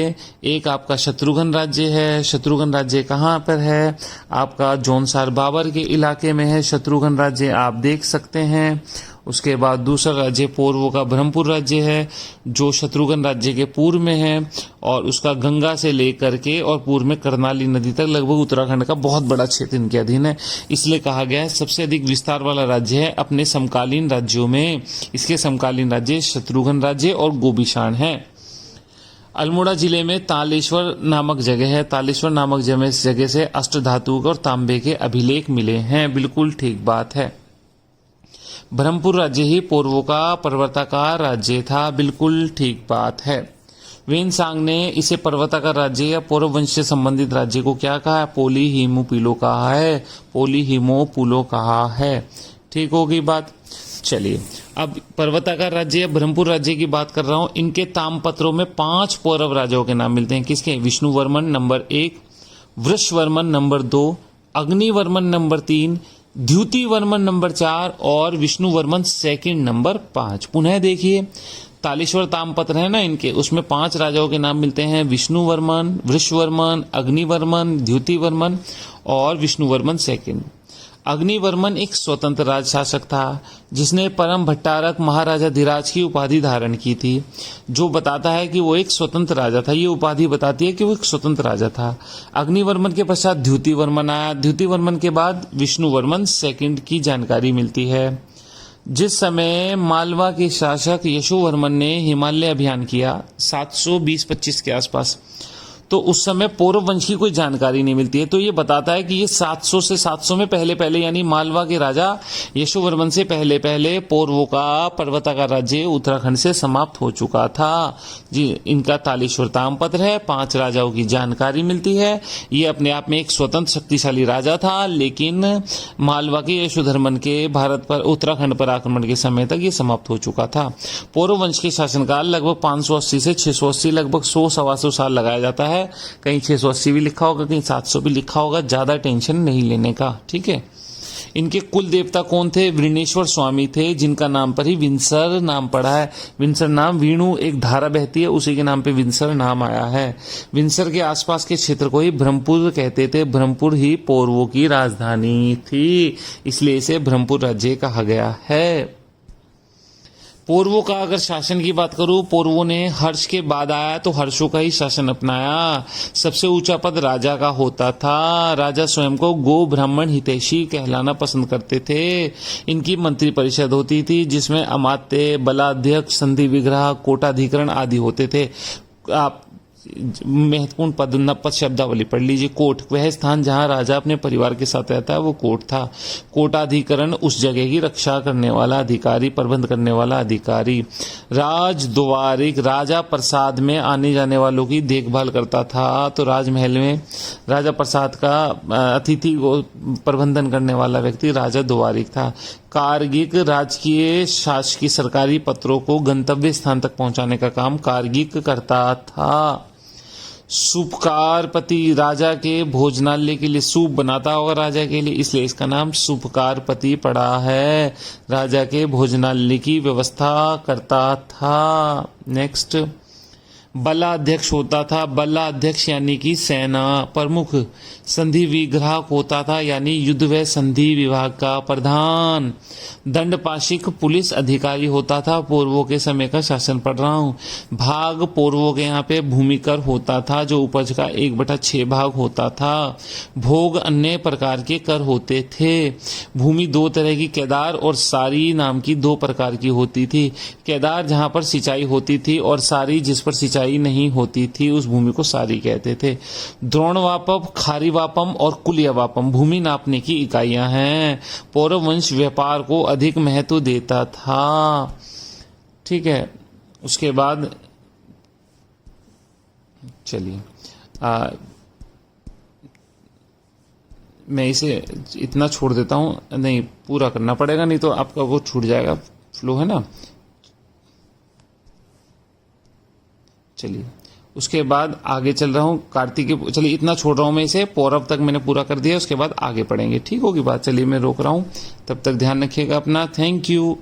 एक आपका शत्रुघ्न राज्य है। शत्रुघ्न राज्य कहाँ पर है? आपका जौनसार बाबर के इलाके में है शत्रुघ्न राज्य, आप देख सकते हैं। उसके बाद दूसरा राज्य पौरवों का ब्रह्मपुर राज्य है, जो शत्रुघ्न राज्य के पूर्व में है और उसका गंगा से लेकर के और पूर्व में कर्नाली नदी तक लगभग उत्तराखंड का बहुत बड़ा क्षेत्र इनके अधीन है। इसलिए कहा गया है सबसे अधिक विस्तार वाला राज्य है अपने समकालीन राज्यों में। इसके समकालीन राज्य शत्रुघ्न राज्य और गोबिशान है। अल्मोड़ा जिले में तालेश्वर नामक जगह है। तालेश्वर नामक जगह से अष्टधातु और तांबे के अभिलेख मिले हैं। बिल्कुल ठीक बात है। ब्रह्मपुर राज्य ही पौरवों का पर्वताकार राज्य था। बिल्कुल ठीक बात है। वेनसांग ने इसे पर्वताकार राज्य या पौरव वंश से संबंधित राज्य को क्या कहा है? पोली हिमोपुलो कहा है। पोली हिमोपुलो कहा है। ठीक होगी बात। चलिए, अब पर्वताकार राज्य या ब्रह्मपुर राज्य की बात कर रहा हूं। इनके तामपत्रों में 5 पौरव राजाओं के नाम मिलते हैं। किसके? Vishnuvarman number 1, वृषवर्मन number 2, अग्निवर्मन number 3, द्युतिवर्मन number 4 और विष्णुवर्मन सेकंड नंबर 5। पुनः देखिए, तालेश्वर तामपत्र है ना इनके, उसमें 5 राजाओं के नाम मिलते हैं। विष्णुवर्मन, वृषवर्मन, अग्निवर्मन, द्युतिवर्मन और विष्णुवर्मन सेकंड। अग्निवर्मन एक स्वतंत्र राज शासक था जिसने परम भट्टारक महाराजा धीराज की उपाधि धारण की थी, जो बताता है कि वो एक स्वतंत्र राजा था। ये उपाधि बताती है कि वो एक स्वतंत्र राजा था। अग्निवर्मन के पश्चात द्युतिवर्मन आया। द्युतिवर्मन के बाद विष्णुवर्मन सेकंड की जानकारी मिलती है। जिस समय मालवा के शासक यशोवर्मन ने हिमालय अभियान किया 720-25 के आसपास, तो उस समय पौरव वंश की कोई जानकारी नहीं मिलती है। तो ये बताता है कि ये 700 से 700 में पहले यानी मालवा के राजा यशोवर्मन से पहले पौरवों का पर्वताकार राज्य उत्तराखंड से समाप्त हो चुका था। जी, इनका तालेश्वर तामपत्र है। 5 राजाओं की जानकारी मिलती है। ये अपने आप में एक स्वतंत्र शक्तिशाली राजा था, लेकिन मालवा के यशोधर्मन के भारत पर उत्तराखंड पर आक्रमण के समय तक ये समाप्त हो चुका था। पौरव वंश के शासनकाल लगभग 580 से 680, लगभग 100-125 साल लगाया जाता है। कहीं 680 भी लिखा होगा, कहीं 700 भी लिखा होगा। ज्यादा टेंशन नहीं लेने का। ठीक है। इनके कुल देवता कौन थे? वृणेश्वर स्वामी थे, जिनका नाम पर ही विंसर नाम पड़ा है। विंसर नाम, वीणु एक धारा बहती है, उसी के नाम पे विंसर नाम आया है। विंसर के आसपास के क्षेत्र को ही ब्रह्मपुर कहते थे। ब्रह्मपुर ही पौरवों की राजधानी थी, इसलिए इसे ब्रह्मपुर राज्य कहा गया है। पौरवों का अगर शासन की बात करूं, पौरवों ने हर्ष के बाद आया तो हर्षों का ही शासन अपनाया। सबसे ऊंचा पद राजा का होता था। राजा स्वयं को गो ब्राह्मण हितैषी कहलाना पसंद करते थे। इनकी मंत्री परिषद होती थी, जिसमें अमात्य, बलाध्यक्ष, संधि विग्रह, कोटाधिकरण आदि होते थे। आप महत्वपूर्ण पद शब्दावली पढ़ लीजिए। कोट, वह स्थान जहां राजा अपने परिवार के साथ रहता है, वो कोट था। कोटाधिकरण, उस जगह की रक्षा करने वाला अधिकारी, प्रबंध करने वाला अधिकारी। राजद्वारिक, राजा प्रसाद में आने जाने वालों की देखभाल करता था। तो राजमहल में राजा प्रसाद का अतिथि को प्रबंधन करने वाला व्यक्ति राजा द्वारिक था। कारगिक, राजकीय शासकीय सरकारी पत्रों को गंतव्य स्थान तक पहुंचाने का काम कारगिक करता था। सूपकारपति, राजा के भोजनालय के लिए सूप बनाता होगा राजा के लिए, इसलिए इसका नाम सूपकारपति पड़ा है। राजा के भोजनालय की व्यवस्था करता था। नेक्स्ट, बलाध्यक्ष होता था। बलाध्यक्ष यानी कि सेना प्रमुख। संधि विग्राहक होता था, यानी युद्ध व संधि विभाग का प्रधान। दंडपाशिक पुलिस अधिकारी होता था। पौरवों के समय का शासन पढ़ रहा हूँ। भाग, पौरवों के यहाँ पे भूमिकर होता था, जो उपज का 1/6 भाग होता था। भोग, अन्य प्रकार के कर होते थे। भूमि 2 तरह की, केदार और सारी नाम की 2 प्रकार की होती थी। केदार जहाँ पर सिंचाई होती थी और सारी जिस पर सिंचाई ऊंचाई नहीं होती थी उस भूमि को सारी कहते थे। द्रोणवापम, खारीवापम और कुलियावापम भूमि नापने की इकाइयां हैं। पौरव वंश व्यापार को अधिक महत्व देता था। ठीक है, उसके बाद चलिए मैं इसे इतना छोड़ देता हूं, नहीं पूरा करना पड़ेगा, नहीं तो आपका वो छूट जाएगा, फ्लो है ना। चलिए उसके बाद आगे चल रहा हूं कार्तिक, चलिए इतना छोड़ रहा हूं मैं इसे, पौरव तक मैंने पूरा कर दिया, उसके बाद आगे पढ़ेंगे। ठीक होगी बात, चलिए मैं रोक रहा हूं, तब तक ध्यान रखिएगा अपना। Thank you.